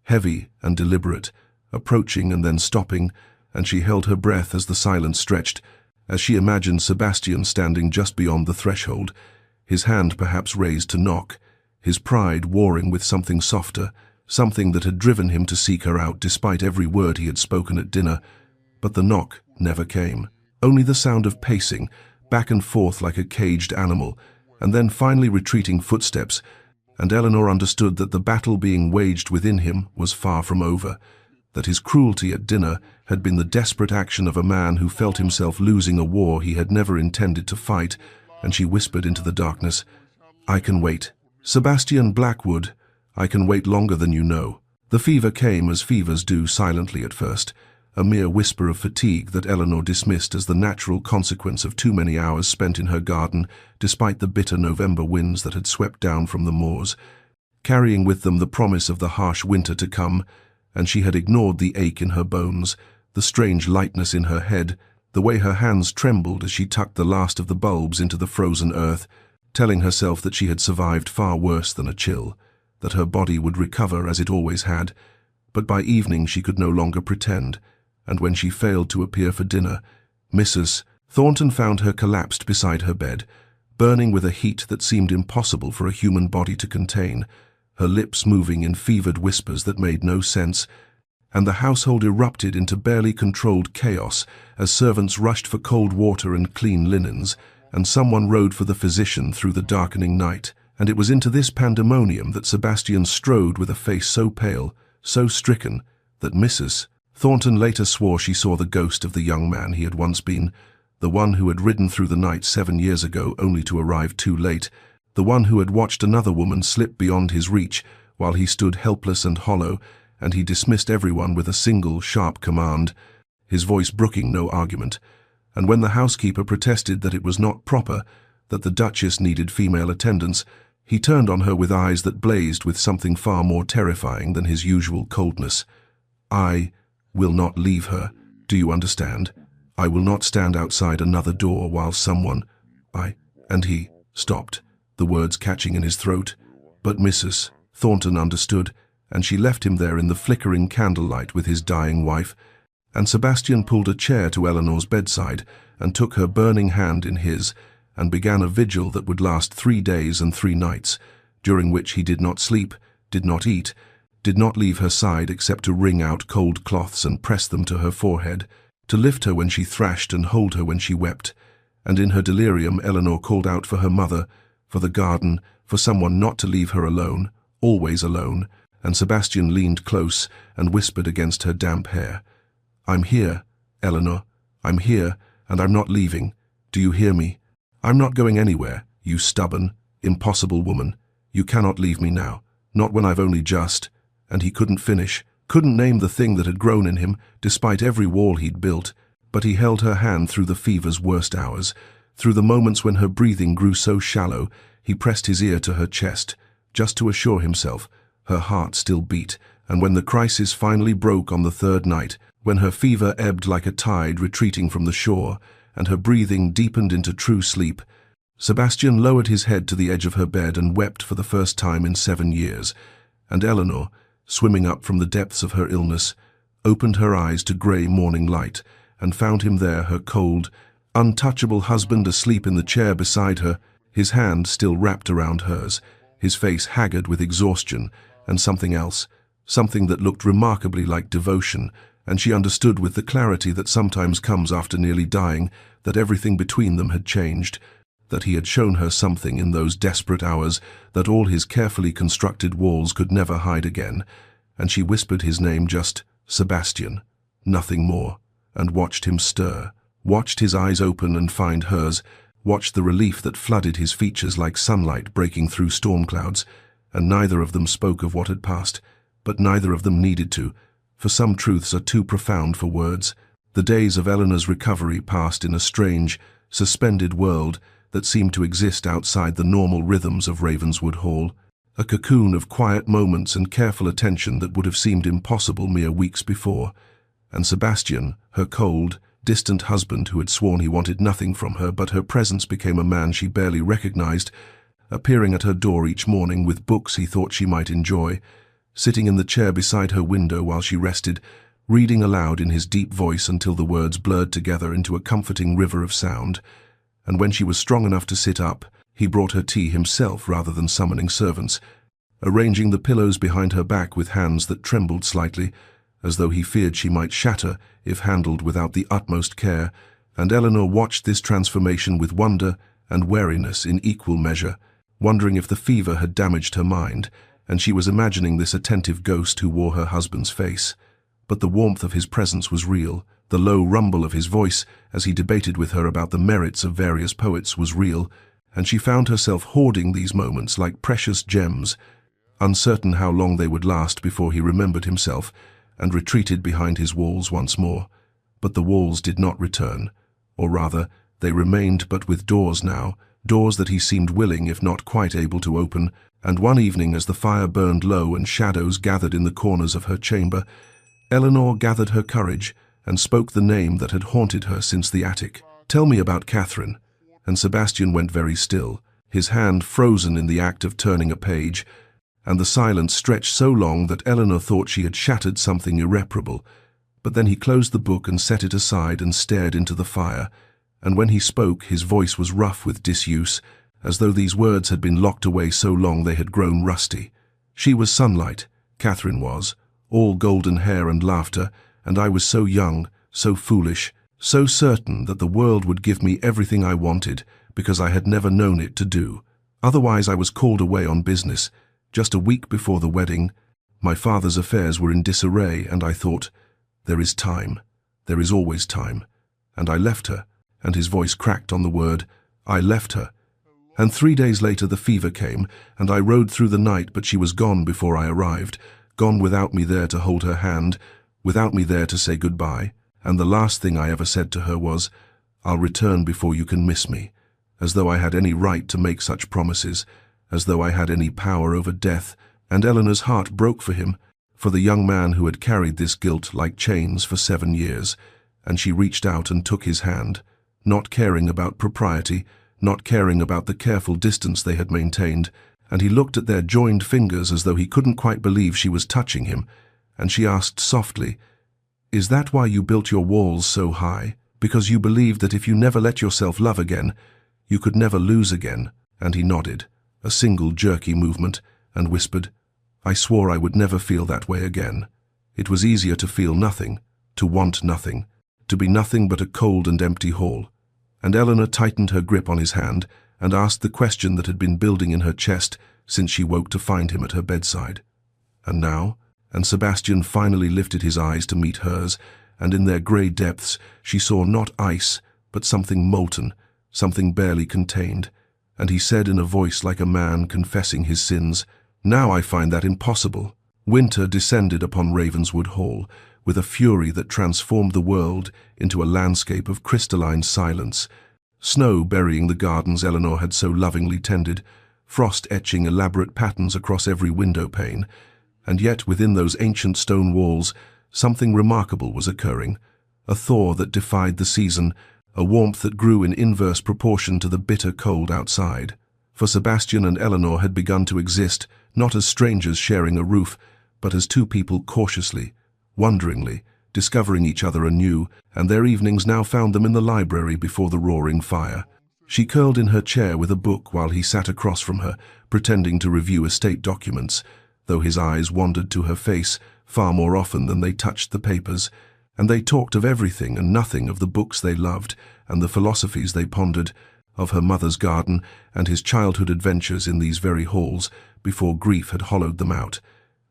heavy and deliberate, approaching and then stopping, and she held her breath as the silence stretched, as she imagined Sebastian standing just beyond the threshold, his hand perhaps raised to knock, his pride warring with something softer, something that had driven him to seek her out despite every word he had spoken at dinner. But the knock never came, only the sound of pacing, back and forth like a caged animal, and then finally retreating footsteps, and Eleanor understood that the battle being waged within him was far from over, that his cruelty at dinner had been the desperate action of a man who felt himself losing a war he had never intended to fight, and she whispered into the darkness, "I can wait. Sebastian Blackwood, I can wait longer than you know." The fever came as fevers do silently at first, a mere whisper of fatigue that Eleanor dismissed as the natural consequence of too many hours spent in her garden, despite the bitter November winds that had swept down from the moors, carrying with them the promise of the harsh winter to come, and she had ignored the ache in her bones, the strange lightness in her head, the way her hands trembled as she tucked the last of the bulbs into the frozen earth, telling herself that she had survived far worse than a chill, that her body would recover as it always had. But by evening she could no longer pretend, and when she failed to appear for dinner, Mrs. Thornton found her collapsed beside her bed, burning with a heat that seemed impossible for a human body to contain, her lips moving in fevered whispers that made no sense, and the household erupted into barely controlled chaos as servants rushed for cold water and clean linens, and someone rode for the physician through the darkening night. And it was into this pandemonium that Sebastian strode with a face so pale, so stricken, that Mrs. Thornton later swore she saw the ghost of the young man he had once been, the one who had ridden through the night 7 years ago only to arrive too late, the one who had watched another woman slip beyond his reach while he stood helpless and hollow, and he dismissed everyone with a single sharp command, his voice brooking no argument. And when the housekeeper protested that it was not proper, that the Duchess needed female attendants, he turned on her with eyes that blazed with something far more terrifying than his usual coldness. "I will not leave her, do you understand? I will not stand outside another door while someone—" And he stopped, the words catching in his throat. But Mrs. Thornton understood, and she left him there in the flickering candlelight with his dying wife, and Sebastian pulled a chair to Eleanor's bedside and took her burning hand in his, and began a vigil that would last 3 days and 3 nights, during which he did not sleep, did not eat, did not leave her side except to wring out cold cloths and press them to her forehead, to lift her when she thrashed and hold her when she wept. And in her delirium Eleanor called out for her mother, for the garden, for someone not to leave her alone, always alone, and Sebastian leaned close and whispered against her damp hair, "I'm here, Eleanor, I'm here, and I'm not leaving. Do you hear me? I'm not going anywhere, you stubborn, impossible woman. You cannot leave me now, not when I've only just—" And he couldn't finish, couldn't name the thing that had grown in him, despite every wall he'd built, but he held her hand through the fever's worst hours, through the moments when her breathing grew so shallow. He pressed his ear to her chest, just to assure himself her heart still beat, and when the crisis finally broke on the 3rd night, when her fever ebbed like a tide retreating from the shore, and her breathing deepened into true sleep, Sebastian lowered his head to the edge of her bed and wept for the first time in 7 years, and Eleanor, swimming up from the depths of her illness, opened her eyes to grey morning light, and found him there, her cold, untouchable husband asleep in the chair beside her, his hand still wrapped around hers, his face haggard with exhaustion, and something else, something that looked remarkably like devotion, and she understood with the clarity that sometimes comes after nearly dying that everything between them had changed, that he had shown her something in those desperate hours that all his carefully constructed walls could never hide again, and she whispered his name, just Sebastian, nothing more, and watched him stir, watched his eyes open and find hers, watched the relief that flooded his features like sunlight breaking through storm clouds, and neither of them spoke of what had passed, but neither of them needed to, for some truths are too profound for words. The days of Eleanor's recovery passed in a strange, suspended world that seemed to exist outside the normal rhythms of Ravenswood Hall, a cocoon of quiet moments and careful attention that would have seemed impossible mere weeks before. And Sebastian, her cold, distant husband who had sworn he wanted nothing from her but her presence, became a man she barely recognized, appearing at her door each morning with books he thought she might enjoy, sitting in the chair beside her window while she rested, reading aloud in his deep voice until the words blurred together into a comforting river of sound. And when she was strong enough to sit up, he brought her tea himself rather than summoning servants, arranging the pillows behind her back with hands that trembled slightly, as though he feared she might shatter if handled without the utmost care, and Eleanor watched this transformation with wonder and wariness in equal measure, wondering if the fever had damaged her mind, and she was imagining this attentive ghost who wore her husband's face. But the warmth of his presence was real, the low rumble of his voice as he debated with her about the merits of various poets was real, and she found herself hoarding these moments like precious gems, uncertain how long they would last before he remembered himself and retreated behind his walls once more. But the walls did not return, or rather, they remained, but with doors now, doors that he seemed willing if not quite able to open. And one evening, as the fire burned low and shadows gathered in the corners of her chamber, Eleanor gathered her courage and spoke the name that had haunted her since the attic. "Tell me about Catherine." And Sebastian went very still, his hand frozen in the act of turning a page, and the silence stretched so long that Eleanor thought she had shattered something irreparable. But then he closed the book and set it aside and stared into the fire, and when he spoke his voice was rough with disuse, as though these words had been locked away so long they had grown rusty. "She was sunlight, Catherine was, all golden hair and laughter, and I was so young, so foolish, so certain that the world would give me everything I wanted because I had never known it to do. Otherwise I was called away on business. Just a week before the wedding, my father's affairs were in disarray, and I thought, there is time, there is always time. And I left her," and his voice cracked on the word, "I left her. And 3 days later the fever came, and I rode through the night, but she was gone before I arrived, gone without me there to hold her hand, without me there to say goodbye, and the last thing I ever said to her was, 'I'll return before you can miss me,' as though I had any right to make such promises, as though I had any power over death." And Eleanor's heart broke for him, for the young man who had carried this guilt like chains for 7 years, and she reached out and took his hand, not caring about propriety, not caring about the careful distance they had maintained, and he looked at their joined fingers as though he couldn't quite believe she was touching him, and she asked softly, "Is that why you built your walls so high? Because you believed that if you never let yourself love again, you could never lose again?" And he nodded, a single jerky movement, and whispered, "I swore I would never feel that way again. It was easier to feel nothing, to want nothing, to be nothing but a cold and empty hall." And Eleanor tightened her grip on his hand and asked the question that had been building in her chest since she woke to find him at her bedside. "And now?" And Sebastian finally lifted his eyes to meet hers, and in their grey depths she saw not ice, but something molten, something barely contained, and he said in a voice like a man confessing his sins, "Now I find that impossible." Winter descended upon Ravenswood Hall with a fury that transformed the world into a landscape of crystalline silence, snow burying the gardens Eleanor had so lovingly tended, frost etching elaborate patterns across every window pane, and yet within those ancient stone walls something remarkable was occurring, a thaw that defied the season, a warmth that grew in inverse proportion to the bitter cold outside. For Sebastian and Eleanor had begun to exist not as strangers sharing a roof, but as two people cautiously, wonderingly, discovering each other anew, and their evenings now found them in the library before the roaring fire. She curled in her chair with a book while he sat across from her, pretending to review estate documents, though his eyes wandered to her face far more often than they touched the papers, and they talked of everything and nothing of the books they loved and the philosophies they pondered, of her mother's garden and his childhood adventures in these very halls before grief had hollowed them out.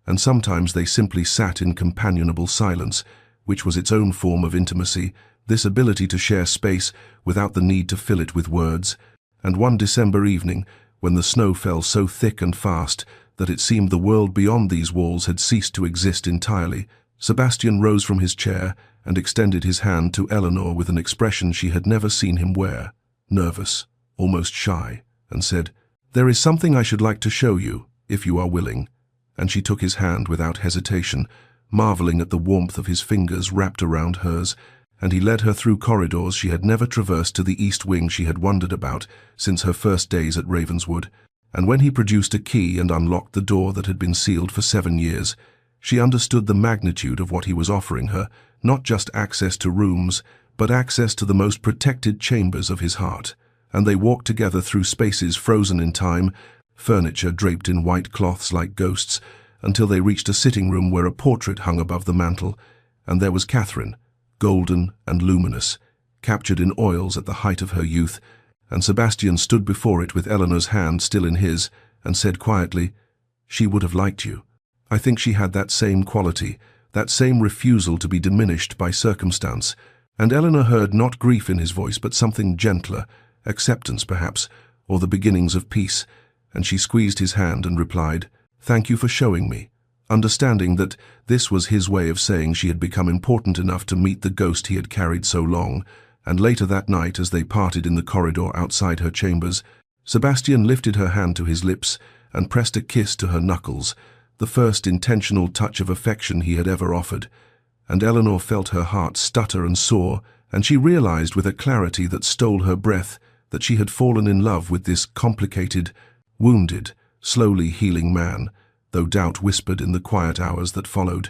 And sometimes they simply sat in companionable silence, which was its own form of intimacy, this ability to share space without the need to fill it with words. And one December evening, when the snow fell so thick and fast that it seemed the world beyond these walls had ceased to exist entirely. Sebastian rose from his chair and extended his hand to Eleanor with an expression she had never seen him wear, nervous, almost shy, and said, "There is something I should like to show you, if you are willing." And she took his hand without hesitation, marveling at the warmth of his fingers wrapped around hers, and he led her through corridors she had never traversed to the east wing she had wondered about since her first days at Ravenswood. And when he produced a key and unlocked the door that had been sealed for 7 years, she understood the magnitude of what he was offering her, not just access to rooms, but access to the most protected chambers of his heart. And they walked together through spaces frozen in time, furniture draped in white cloths like ghosts, until they reached a sitting room where a portrait hung above the mantel, and there was Catherine, golden and luminous, captured in oils at the height of her youth, and Sebastian stood before it with Eleanor's hand still in his, and said quietly, "She would have liked you. I think she had that same quality, that same refusal to be diminished by circumstance." And Eleanor heard not grief in his voice, but something gentler, acceptance perhaps, or the beginnings of peace, and she squeezed his hand and replied, "Thank you for showing me," understanding that this was his way of saying she had become important enough to meet the ghost he had carried so long. And later that night, as they parted in the corridor outside her chambers, Sebastian lifted her hand to his lips and pressed a kiss to her knuckles, the first intentional touch of affection he had ever offered. And Eleanor felt her heart stutter and soar, and she realized with a clarity that stole her breath that she had fallen in love with this complicated, wounded, slowly healing man, though doubt whispered in the quiet hours that followed.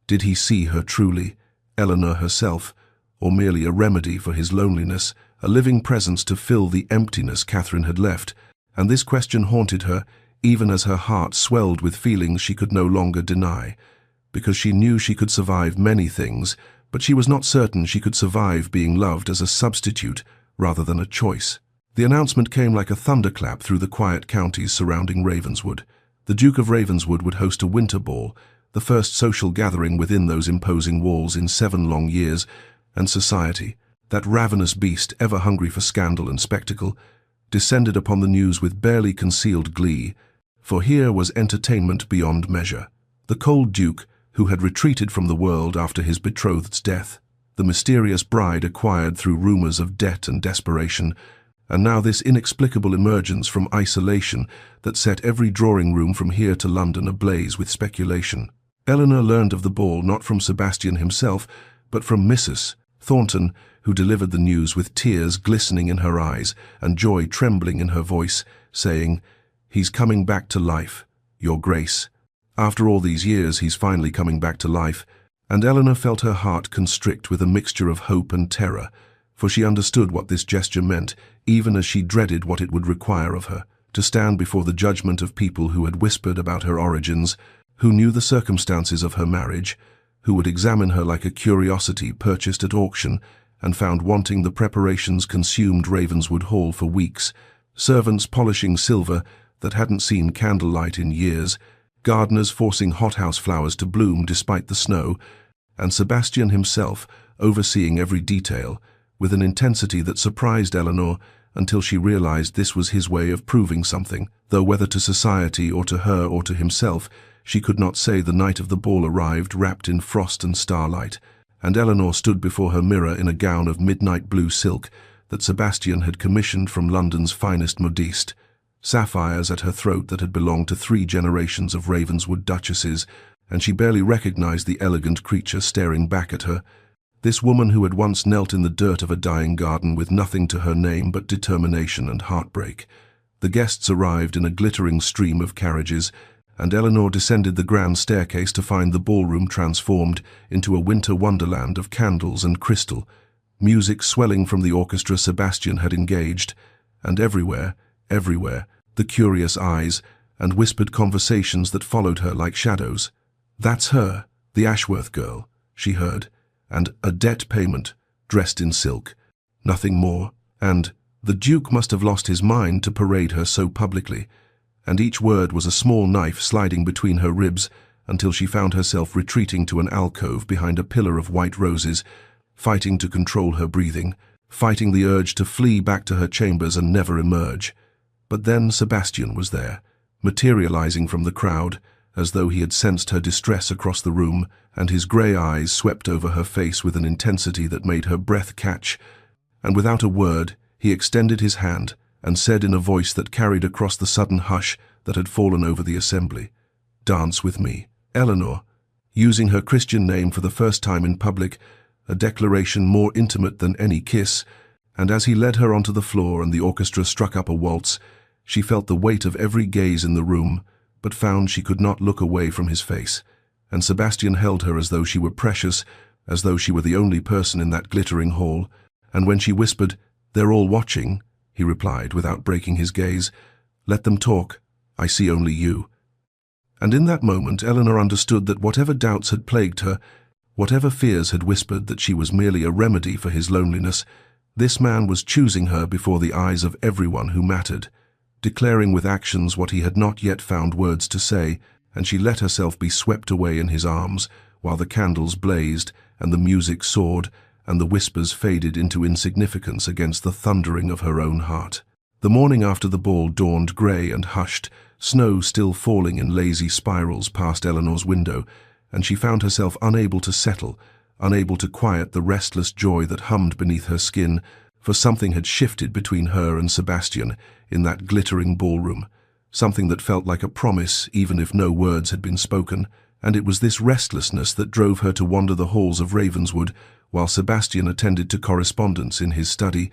Did he see her truly, Eleanor herself, or merely a remedy for his loneliness, a living presence to fill the emptiness Catherine had left? And this question haunted her, even as her heart swelled with feelings she could no longer deny, because she knew she could survive many things, but she was not certain she could survive being loved as a substitute rather than a choice. The announcement came like a thunderclap through the quiet counties surrounding Ravenswood. The Duke of Ravenswood would host a winter ball, the first social gathering within those imposing walls in 7 long years, and society, that ravenous beast ever hungry for scandal and spectacle, descended upon the news with barely concealed glee, for here was entertainment beyond measure. The cold Duke, who had retreated from the world after his betrothed's death, the mysterious bride acquired through rumors of debt and desperation, and now this inexplicable emergence from isolation that set every drawing room from here to London ablaze with speculation. Eleanor learned of the ball not from Sebastian himself, but from Mrs. Thornton, who delivered the news with tears glistening in her eyes and joy trembling in her voice, saying, "He's coming back to life, Your Grace. After all these years, he's finally coming back to life." And Eleanor felt her heart constrict with a mixture of hope and terror, for she understood what this gesture meant, even as she dreaded what it would require of her, to stand before the judgment of people who had whispered about her origins, who knew the circumstances of her marriage, who would examine her like a curiosity purchased at auction and found wanting the preparations consumed Ravenswood Hall for weeks, servants polishing silver that hadn't seen candlelight in years, gardeners forcing hothouse flowers to bloom despite the snow, and Sebastian himself overseeing every detail, with an intensity that surprised Eleanor until she realized this was his way of proving something, though whether to society or to her or to himself, she could not say. The night of the ball arrived wrapped in frost and starlight, and Eleanor stood before her mirror in a gown of midnight blue silk that Sebastian had commissioned from London's finest modiste, sapphires at her throat that had belonged to 3 generations of Ravenswood duchesses, and she barely recognized the elegant creature staring back at her, this woman who had once knelt in the dirt of a dying garden with nothing to her name but determination and heartbreak. The guests arrived in a glittering stream of carriages, and Eleanor descended the grand staircase to find the ballroom transformed into a winter wonderland of candles and crystal, music swelling from the orchestra Sebastian had engaged, and everywhere, the curious eyes and whispered conversations that followed her like shadows. "That's her, the Ashworth girl," she heard, and "a debt payment, dressed in silk." Nothing more, and "the Duke must have lost his mind to parade her so publicly," and each word was a small knife sliding between her ribs until she found herself retreating to an alcove behind a pillar of white roses, fighting to control her breathing, fighting the urge to flee back to her chambers and never emerge. But then Sebastian was there, materializing from the crowd, as though he had sensed her distress across the room, and his grey eyes swept over her face with an intensity that made her breath catch, and without a word, he extended his hand and said in a voice that carried across the sudden hush that had fallen over the assembly, "Dance with me." Eleanor, using her Christian name for the first time in public, a declaration more intimate than any kiss, and as he led her onto the floor and the orchestra struck up a waltz, she felt the weight of every gaze in the room, but found she could not look away from his face, and Sebastian held her as though she were precious, as though she were the only person in that glittering hall, and when she whispered, "They're all watching," he replied, without breaking his gaze, "Let them talk, I see only you." And in that moment Eleanor understood that whatever doubts had plagued her, whatever fears had whispered that she was merely a remedy for his loneliness, this man was choosing her before the eyes of everyone who mattered, declaring with actions what he had not yet found words to say, and she let herself be swept away in his arms, while the candles blazed, and the music soared, and the whispers faded into insignificance against the thundering of her own heart. The morning after the ball dawned grey and hushed, snow still falling in lazy spirals past Eleanor's window, and she found herself unable to settle, unable to quiet the restless joy that hummed beneath her skin, for something had shifted between her and Sebastian in that glittering ballroom, something that felt like a promise even if no words had been spoken, and it was this restlessness that drove her to wander the halls of Ravenswood, while Sebastian attended to correspondence in his study,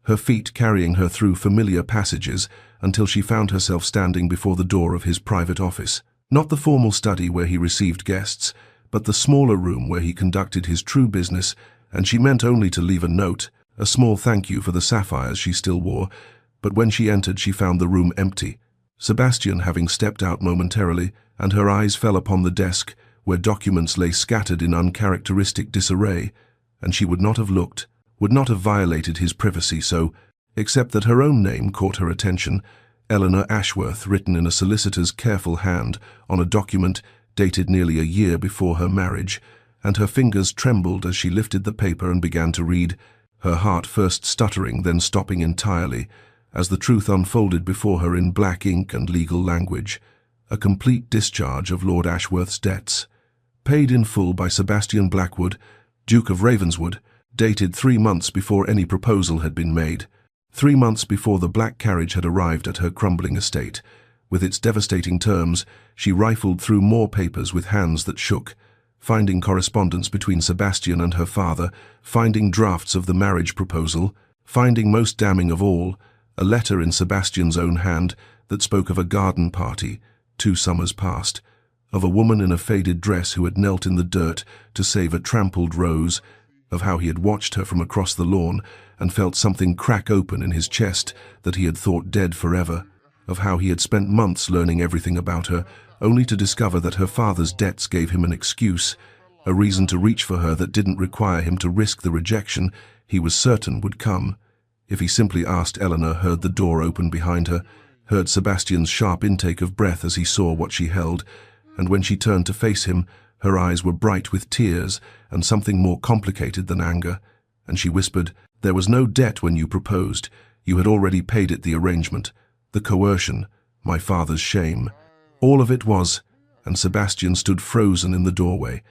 her feet carrying her through familiar passages until she found herself standing before the door of his private office. Not the formal study where he received guests, but the smaller room where he conducted his true business, and she meant only to leave a note, a small thank you for the sapphires she still wore, but when she entered she found the room empty, Sebastian having stepped out momentarily, and her eyes fell upon the desk, where documents lay scattered in uncharacteristic disarray, and she would not have looked, would not have violated his privacy so, except that her own name caught her attention, Eleanor Ashworth, written in a solicitor's careful hand on a document dated nearly a year before her marriage, and her fingers trembled as she lifted the paper and began to read, her heart first stuttering, then stopping entirely, as the truth unfolded before her in black ink and legal language, a complete discharge of Lord Ashworth's debts, paid in full by Sebastian Blackwood, Duke of Ravenswood, dated 3 months before any proposal had been made, 3 months before the black carriage had arrived at her crumbling estate. With its devastating terms, she rifled through more papers with hands that shook, finding correspondence between Sebastian and her father, finding drafts of the marriage proposal, finding most damning of all, a letter in Sebastian's own hand that spoke of a garden party, 2 summers past, of a woman in a faded dress who had knelt in the dirt to save a trampled rose, of how he had watched her from across the lawn and felt something crack open in his chest that he had thought dead forever, of how he had spent months learning everything about her, only to discover that her father's debts gave him an excuse, a reason to reach for her that didn't require him to risk the rejection he was certain would come. If he simply asked, Eleanor heard the door open behind her, heard Sebastian's sharp intake of breath as he saw what she held, and when she turned to face him, her eyes were bright with tears and something more complicated than anger, and she whispered, "There was no debt when you proposed. You had already paid it, the arrangement, the coercion, my father's shame. All of it was," and Sebastian stood frozen in the doorway,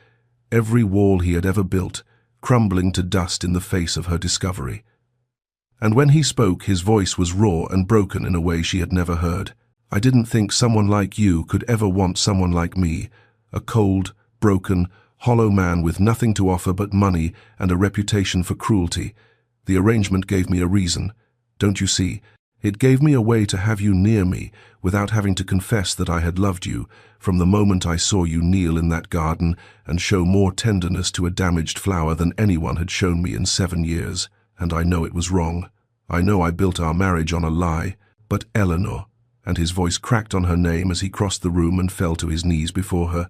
every wall he had ever built, crumbling to dust in the face of her discovery. And when he spoke, his voice was raw and broken in a way she had never heard. "I didn't think someone like you could ever want someone like me, a cold, broken, hollow man with nothing to offer but money and a reputation for cruelty. The arrangement gave me a reason. Don't you see? It gave me a way to have you near me without having to confess that I had loved you from the moment I saw you kneel in that garden and show more tenderness to a damaged flower than anyone had shown me in 7 years. And I know it was wrong. I know I built our marriage on a lie. But Eleanor," and his voice cracked on her name as he crossed the room and fell to his knees before her,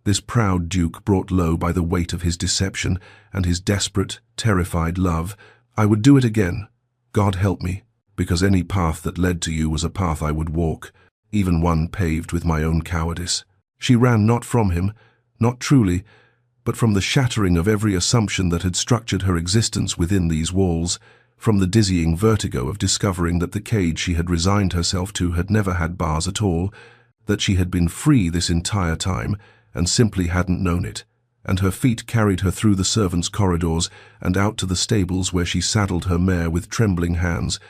this proud duke brought low by the weight of his deception and his desperate, terrified love, "I would do it again. God help me, because any path that led to you was a path I would walk, even one paved with my own cowardice." She ran not from him, not truly, but from the shattering of every assumption that had structured her existence within these walls, from the dizzying vertigo of discovering that the cage she had resigned herself to had never had bars at all, that she had been free this entire time and simply hadn't known it, and her feet carried her through the servants' corridors and out to the stables where she saddled her mare with trembling hands,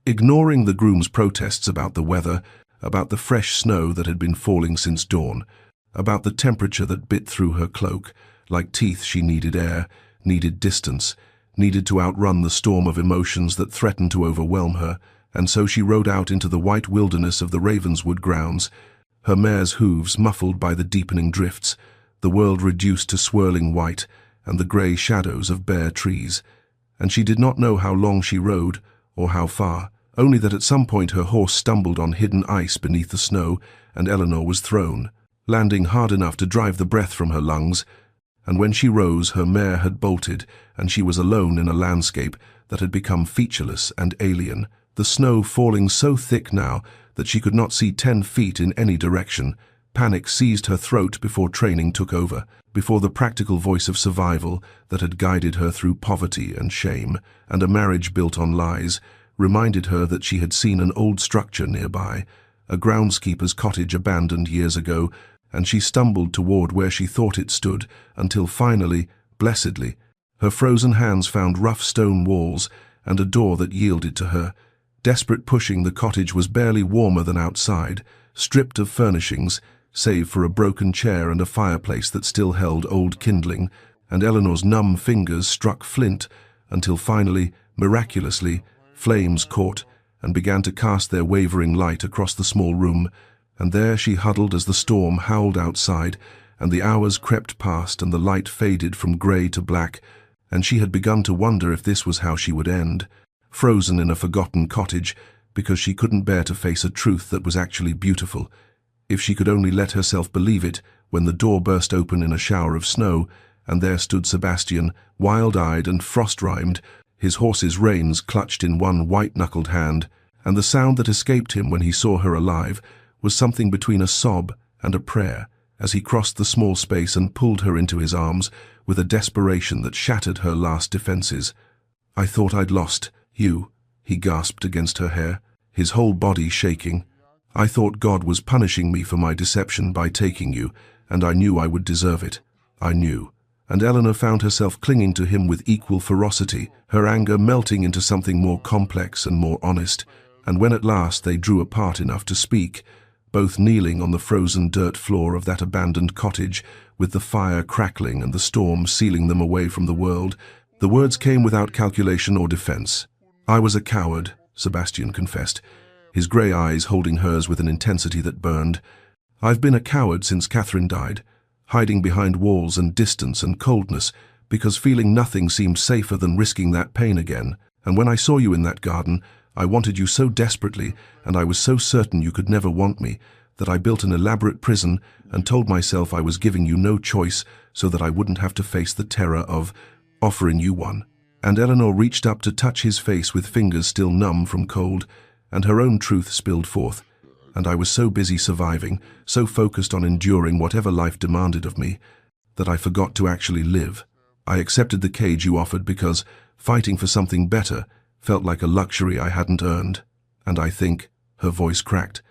ignoring the groom's protests about the weather, about the fresh snow that had been falling since dawn, about the temperature that bit through her cloak. Like teeth, she needed air, needed distance, needed to outrun the storm of emotions that threatened to overwhelm her, and so she rode out into the white wilderness of the Ravenswood grounds, her mare's hooves muffled by the deepening drifts, the world reduced to swirling white and the grey shadows of bare trees. And she did not know how long she rode, or how far, only that at some point her horse stumbled on hidden ice beneath the snow, and Eleanor was thrown, landing hard enough to drive the breath from her lungs. And when she rose, her mare had bolted, and she was alone in a landscape that had become featureless and alien, the snow falling so thick now that she could not see 10 feet in any direction. Panic seized her throat before training took over, before the practical voice of survival that had guided her through poverty and shame, and a marriage built on lies, reminded her that she had seen an old structure nearby, a groundskeeper's cottage abandoned years ago, and she stumbled toward where she thought it stood, until finally, blessedly, her frozen hands found rough stone walls and a door that yielded to her. Desperate pushing, the cottage was barely warmer than outside, stripped of furnishings, save for a broken chair and a fireplace that still held old kindling, and Eleanor's numb fingers struck flint, until finally, miraculously, flames caught and began to cast their wavering light across the small room, and there she huddled as the storm howled outside, and the hours crept past and the light faded from grey to black, and she had begun to wonder if this was how she would end, frozen in a forgotten cottage, because she couldn't bear to face a truth that was actually beautiful. If she could only let herself believe it, when the door burst open in a shower of snow, and there stood Sebastian, wild-eyed and frost-rimed, his horse's reins clutched in one white-knuckled hand, and the sound that escaped him when he saw her alive was something between a sob and a prayer, as he crossed the small space and pulled her into his arms with a desperation that shattered her last defenses. "I thought I'd lost you," he gasped against her hair, his whole body shaking. "I thought God was punishing me for my deception by taking you, and I knew I would deserve it. I knew." And Eleanor found herself clinging to him with equal ferocity, her anger melting into something more complex and more honest. And when at last they drew apart enough to speak, both kneeling on the frozen dirt floor of that abandoned cottage, with the fire crackling and the storm sealing them away from the world, the words came without calculation or defense. "I was a coward," Sebastian confessed, his grey eyes holding hers with an intensity that burned. "I've been a coward since Catherine died, hiding behind walls and distance and coldness, because feeling nothing seemed safer than risking that pain again. And when I saw you in that garden, I wanted you so desperately, and I was so certain you could never want me, that I built an elaborate prison and told myself I was giving you no choice so that I wouldn't have to face the terror of offering you one." And Eleanor reached up to touch his face with fingers still numb from cold, and her own truth spilled forth. "And I was so busy surviving, so focused on enduring whatever life demanded of me, that I forgot to actually live. I accepted the cage you offered because fighting for something better felt like a luxury I hadn't earned. And I think," her voice cracked,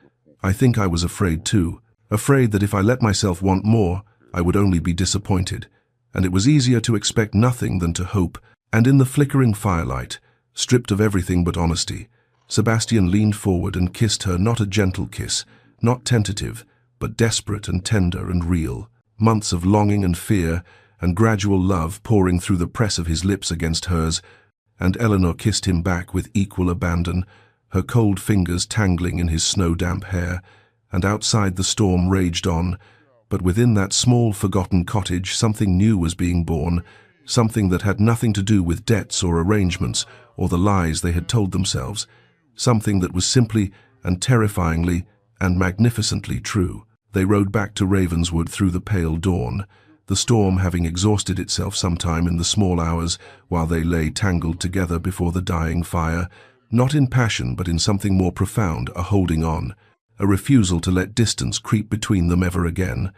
"I think I was afraid too, afraid that if I let myself want more, I would only be disappointed. And it was easier to expect nothing than to hope." And in the flickering firelight, stripped of everything but honesty, Sebastian leaned forward and kissed her, not a gentle kiss, not tentative, but desperate and tender and real. Months of longing and fear and gradual love pouring through the press of his lips against hers, and Eleanor kissed him back with equal abandon, her cold fingers tangling in his snow-damp hair, and outside the storm raged on, but within that small forgotten cottage something new was being born, something that had nothing to do with debts or arrangements or the lies they had told themselves, something that was simply and terrifyingly and magnificently true. They rode back to Ravenswood through the pale dawn, the storm having exhausted itself sometime in the small hours while they lay tangled together before the dying fire, not in passion but in something more profound, a holding on, a refusal to let distance creep between them ever again.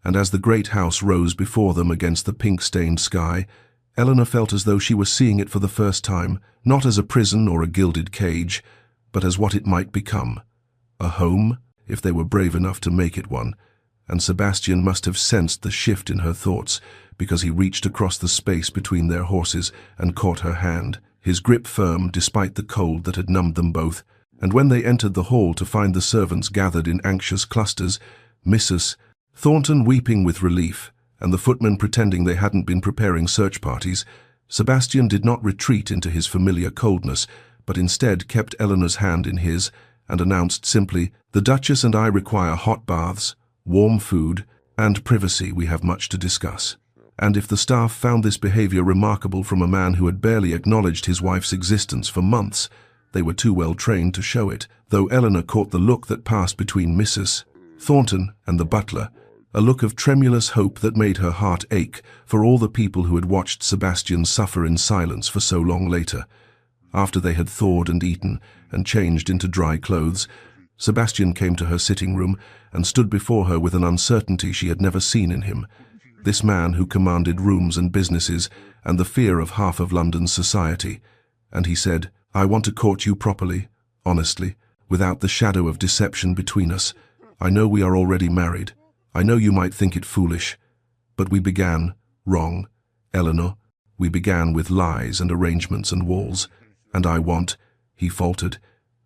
And as the great house rose before them against the pink-stained sky, Eleanor felt as though she was seeing it for the first time, not as a prison or a gilded cage, but as what it might become. A home, if they were brave enough to make it one. And Sebastian must have sensed the shift in her thoughts, because he reached across the space between their horses and caught her hand, his grip firm despite the cold that had numbed them both. And when they entered the hall to find the servants gathered in anxious clusters, Mrs. Thornton weeping with relief, and the footmen pretending they hadn't been preparing search parties, Sebastian did not retreat into his familiar coldness, but instead kept Eleanor's hand in his and announced simply, "The Duchess and I require hot baths, warm food, and privacy. We have much to discuss." And if the staff found this behavior remarkable from a man who had barely acknowledged his wife's existence for months, they were too well trained to show it, though Eleanor caught the look that passed between Mrs. Thornton and the butler, a look of tremulous hope that made her heart ache for all the people who had watched Sebastian suffer in silence for so long later. After they had thawed and eaten and changed into dry clothes, Sebastian came to her sitting room and stood before her with an uncertainty she had never seen in him. This man who commanded rooms and businesses and the fear of half of London's society. And he said, "I want to court you properly, honestly, without the shadow of deception between us. I know we are already married. I know you might think it foolish. But we began wrong, Eleanor. We began with lies and arrangements and walls. And I want," he faltered,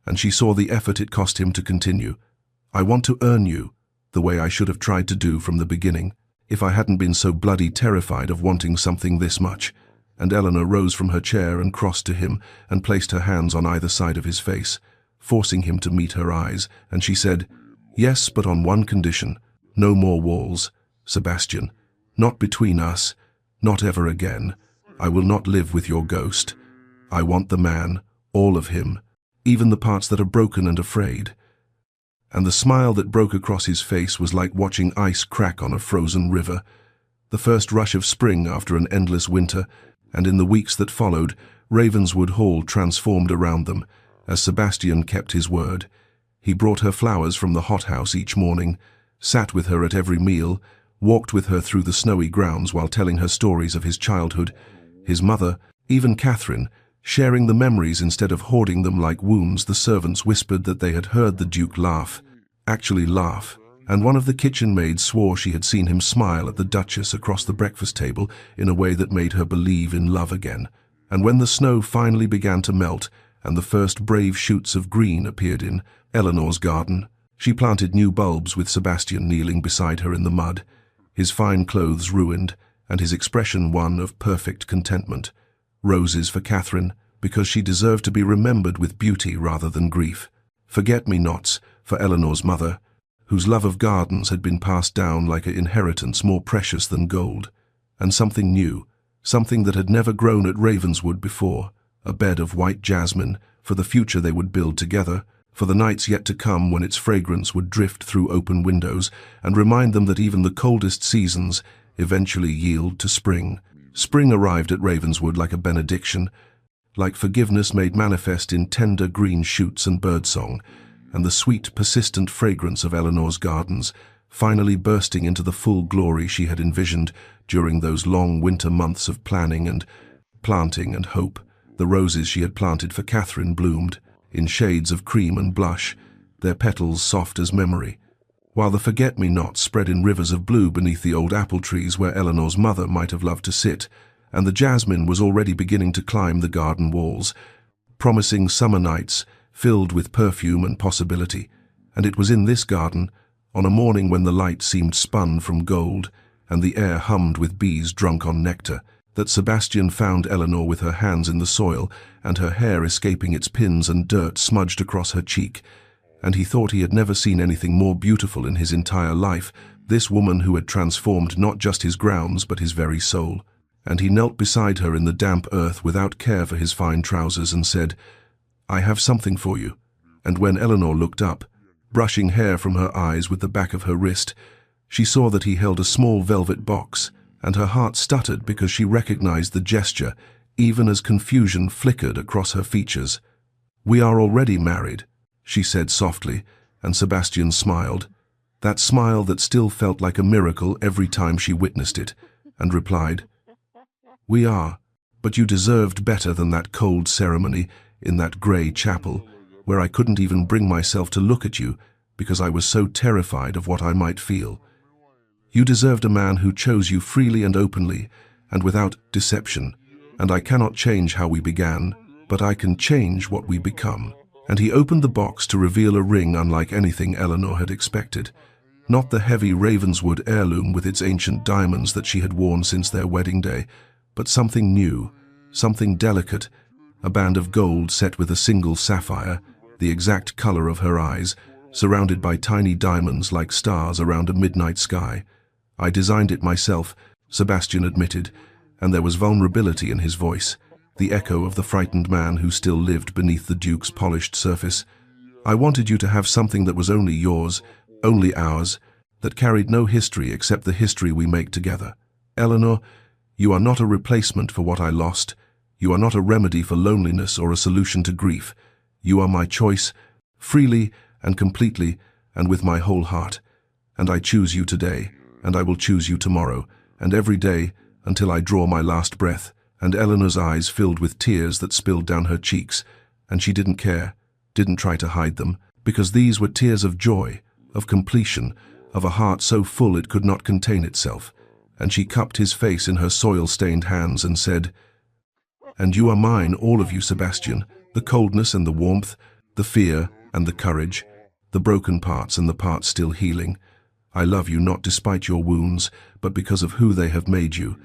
and she saw the effort it cost him to continue. "I want to earn you, the way I should have tried to do from the beginning, if I hadn't been so bloody terrified of wanting something this much." And Eleanor rose from her chair and crossed to him and placed her hands on either side of his face, forcing him to meet her eyes, and she said, "Yes, but on one condition. No more walls, Sebastian. Not between us. Not ever again. I will not live with your ghost. I want the man, all of him, even the parts that are broken and afraid." And the smile that broke across his face was like watching ice crack on a frozen river. The first rush of spring after an endless winter, and in the weeks that followed, Ravenswood Hall transformed around them, as Sebastian kept his word. He brought her flowers from the hothouse each morning, sat with her at every meal, walked with her through the snowy grounds while telling her stories of his childhood, his mother, even Catherine, sharing the memories instead of hoarding them like wounds. The servants whispered that they had heard the Duke laugh, actually laugh, and one of the kitchen maids swore she had seen him smile at the Duchess across the breakfast table in a way that made her believe in love again. And when the snow finally began to melt and the first brave shoots of green appeared in Eleanor's garden, she planted new bulbs with Sebastian kneeling beside her in the mud, his fine clothes ruined and his expression one of perfect contentment. Roses for Catherine, because she deserved to be remembered with beauty rather than grief. Forget-me-nots for Eleanor's mother, whose love of gardens had been passed down like an inheritance more precious than gold. And something new, something that had never grown at Ravenswood before, a bed of white jasmine for the future they would build together, for the nights yet to come when its fragrance would drift through open windows and remind them that even the coldest seasons eventually yield to spring. Spring arrived at Ravenswood like a benediction, like forgiveness made manifest in tender green shoots and birdsong, and the sweet, persistent fragrance of Eleanor's gardens, finally bursting into the full glory she had envisioned during those long winter months of planning and planting and hope. The roses she had planted for Catherine bloomed, in shades of cream and blush, their petals soft as memory, while the forget-me-nots spread in rivers of blue beneath the old apple trees where Eleanor's mother might have loved to sit, and the jasmine was already beginning to climb the garden walls, promising summer nights filled with perfume and possibility. And it was in this garden, on a morning when the light seemed spun from gold and the air hummed with bees drunk on nectar, that Sebastian found Eleanor with her hands in the soil and her hair escaping its pins and dirt smudged across her cheek, and he thought he had never seen anything more beautiful in his entire life, this woman who had transformed not just his grounds but his very soul. And he knelt beside her in the damp earth without care for his fine trousers and said, "I have something for you." And when Eleanor looked up, brushing hair from her eyes with the back of her wrist, she saw that he held a small velvet box, and her heart stuttered because she recognized the gesture, even as confusion flickered across her features. "We are already married," she said softly, and Sebastian smiled, that smile that still felt like a miracle every time she witnessed it, and replied, We are, but you deserved better than that cold ceremony in that grey chapel, where I couldn't even bring myself to look at you because I was so terrified of what I might feel. You deserved a man who chose you freely and openly, and without deception, and I cannot change how we began, but I can change what we become." And he opened the box to reveal a ring unlike anything Eleanor had expected. Not the heavy Ravenswood heirloom with its ancient diamonds that she had worn since their wedding day, but something new, something delicate, a band of gold set with a single sapphire, the exact color of her eyes, surrounded by tiny diamonds like stars around a midnight sky. "I designed it myself," Sebastian admitted, and there was vulnerability in his voice, the echo of the frightened man who still lived beneath the Duke's polished surface. "I wanted you to have something that was only yours, only ours, that carried no history except the history we make together. Eleanor, you are not a replacement for what I lost. You are not a remedy for loneliness or a solution to grief. You are my choice, freely and completely and with my whole heart. And I choose you today, and I will choose you tomorrow, and every day until I draw my last breath." And Eleanor's eyes filled with tears that spilled down her cheeks, and she didn't care, didn't try to hide them, because these were tears of joy, of completion, of a heart so full it could not contain itself. And she cupped his face in her soil-stained hands and said, "And you are mine, all of you, Sebastian, the coldness and the warmth, the fear and the courage, the broken parts and the parts still healing. I love you not despite your wounds, but because of who they have made you,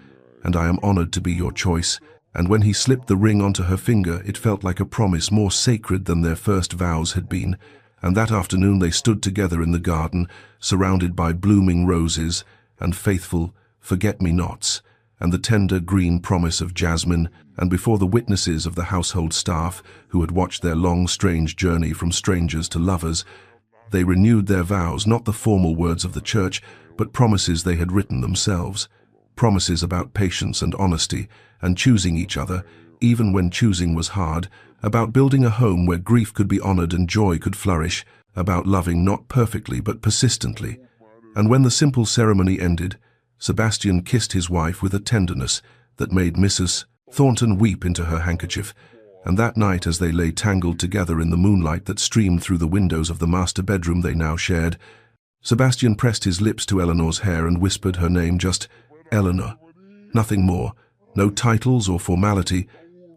and I am honored to be your choice." And when he slipped the ring onto her finger, it felt like a promise more sacred than their first vows had been. And that afternoon they stood together in the garden, surrounded by blooming roses and faithful forget-me-nots, and the tender green promise of jasmine, and before the witnesses of the household staff who had watched their long, strange journey from strangers to lovers, they renewed their vows, not the formal words of the church, but promises they had written themselves. Promises about patience and honesty, and choosing each other, even when choosing was hard, about building a home where grief could be honored and joy could flourish, about loving not perfectly but persistently. And when the simple ceremony ended, Sebastian kissed his wife with a tenderness that made Mrs. Thornton weep into her handkerchief. And that night, as they lay tangled together in the moonlight that streamed through the windows of the master bedroom they now shared, Sebastian pressed his lips to Eleanor's hair and whispered her name, just Eleanor. Nothing more, no titles or formality,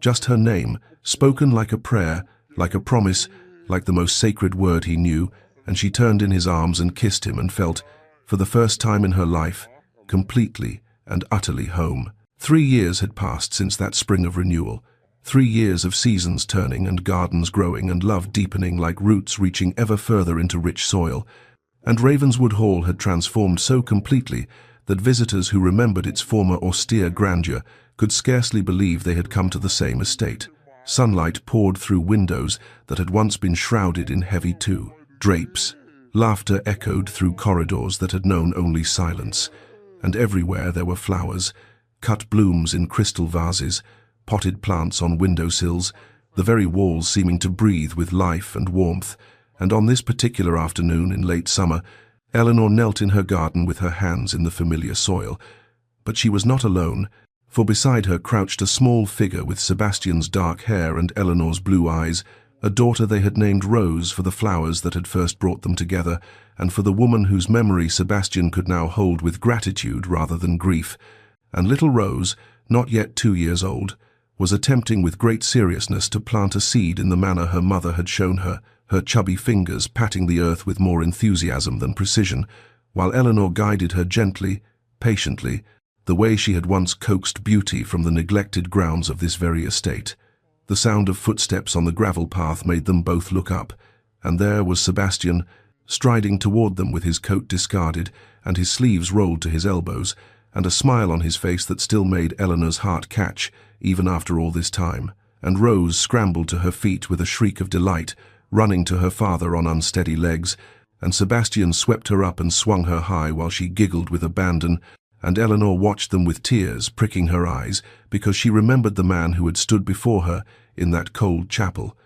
just her name, spoken like a prayer, like a promise, like the most sacred word he knew, and she turned in his arms and kissed him and felt, for the first time in her life, completely and utterly home. 3 years had passed since that spring of renewal, 3 years of seasons turning and gardens growing and love deepening like roots reaching ever further into rich soil, and Ravenswood Hall had transformed so completely that visitors who remembered its former austere grandeur could scarcely believe they had come to the same estate. Sunlight poured through windows that had once been shrouded in heavy drapes. Laughter echoed through corridors that had known only silence. And everywhere there were flowers, cut blooms in crystal vases, potted plants on windowsills, the very walls seeming to breathe with life and warmth. And on this particular afternoon in late summer, Eleanor knelt in her garden with her hands in the familiar soil. But she was not alone, for beside her crouched a small figure with Sebastian's dark hair and Eleanor's blue eyes, a daughter they had named Rose for the flowers that had first brought them together, and for the woman whose memory Sebastian could now hold with gratitude rather than grief. And little Rose, not yet 2 years old, was attempting with great seriousness to plant a seed in the manner her mother had shown her, her chubby fingers patting the earth with more enthusiasm than precision, while Eleanor guided her gently, patiently, the way she had once coaxed beauty from the neglected grounds of this very estate. The sound of footsteps on the gravel path made them both look up, and there was Sebastian, striding toward them with his coat discarded and his sleeves rolled to his elbows, and a smile on his face that still made Eleanor's heart catch, even after all this time. And Rose scrambled to her feet with a shriek of delight, running to her father on unsteady legs, and Sebastian swept her up and swung her high while she giggled with abandon, and Eleanor watched them with tears pricking her eyes because she remembered the man who had stood before her in that cold chapel,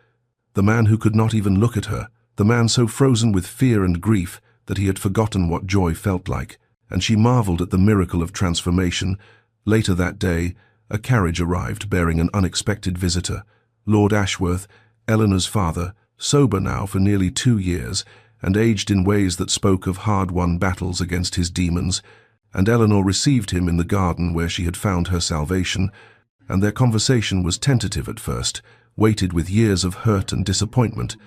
the man who could not even look at her, the man so frozen with fear and grief that he had forgotten what joy felt like, and she marveled at the miracle of transformation. Later that day, A carriage arrived bearing an unexpected visitor, Lord Ashworth, Eleanor's father, sober now for nearly 2 years, and aged in ways that spoke of hard-won battles against his demons, and Eleanor received him in the garden where she had found her salvation, and their conversation was tentative at first, weighted with years of hurt and disappointment.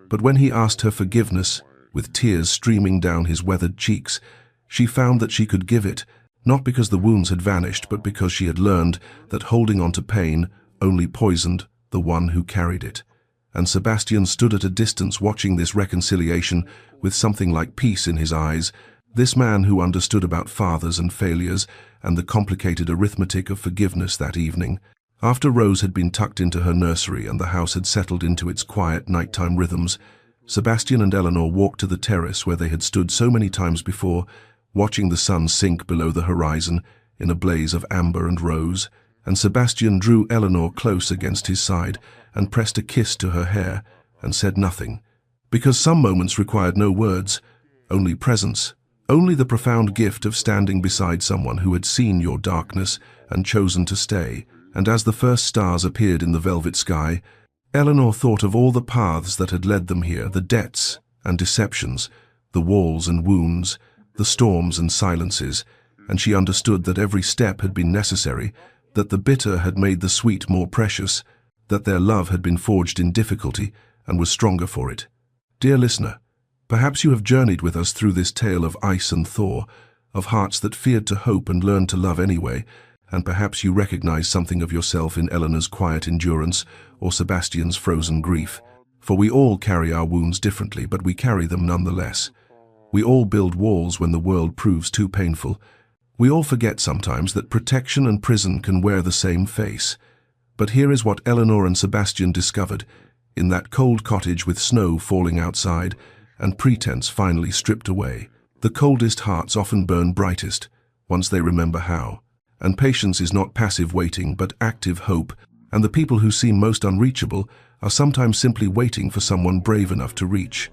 But when he asked her forgiveness, with tears streaming down his weathered cheeks, she found that she could give it, not because the wounds had vanished, but because she had learned that holding on to pain only poisoned the one who carried it. And Sebastian stood at a distance watching this reconciliation with something like peace in his eyes, this man who understood about fathers and failures and the complicated arithmetic of forgiveness that evening. After Rose had been tucked into her nursery and the house had settled into its quiet nighttime rhythms, Sebastian and Eleanor walked to the terrace where they had stood so many times before, watching the sun sink below the horizon in a blaze of amber and rose, and Sebastian drew Eleanor close against his side and pressed a kiss to her hair and said nothing, because some moments required no words, only presence, only the profound gift of standing beside someone who had seen your darkness and chosen to stay. And as the first stars appeared in the velvet sky, Eleanor thought of all the paths that had led them here, the debts and deceptions, the walls and wounds, the storms and silences, and she understood that every step had been necessary, that the bitter had made the sweet more precious, that their love had been forged in difficulty and was stronger for it. Dear listener, perhaps you have journeyed with us through this tale of ice and thaw, of hearts that feared to hope and learned to love anyway, and perhaps you recognize something of yourself in Eleanor's quiet endurance or Sebastian's frozen grief. For we all carry our wounds differently, but we carry them nonetheless. We all build walls when the world proves too painful. We all forget sometimes that protection and prison can wear the same face. But here is what Eleanor and Sebastian discovered in that cold cottage with snow falling outside and pretense finally stripped away. The coldest hearts often burn brightest once they remember how. And patience is not passive waiting, but active hope, and the people who seem most unreachable are sometimes simply waiting for someone brave enough to reach.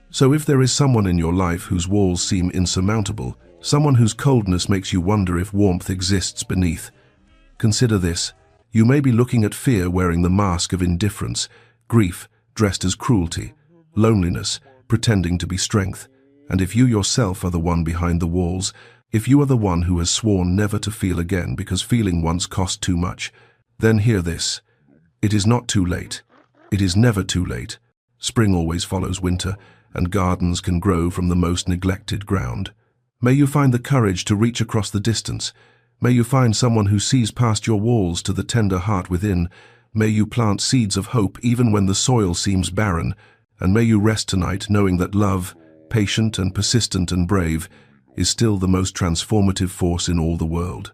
So if there is someone in your life whose walls seem insurmountable, someone whose coldness makes you wonder if warmth exists beneath, consider this. You may be looking at fear wearing the mask of indifference, grief dressed as cruelty, loneliness pretending to be strength, and if you yourself are the one behind the walls, if you are the one who has sworn never to feel again because feeling once cost too much, then hear this. It is not too late. It is never too late. Spring always follows winter, and gardens can grow from the most neglected ground. May you find the courage to reach across the distance. May you find someone who sees past your walls to the tender heart within. May you plant seeds of hope even when the soil seems barren, and may you rest tonight knowing that love, patient and persistent and brave, is still the most transformative force in all the world.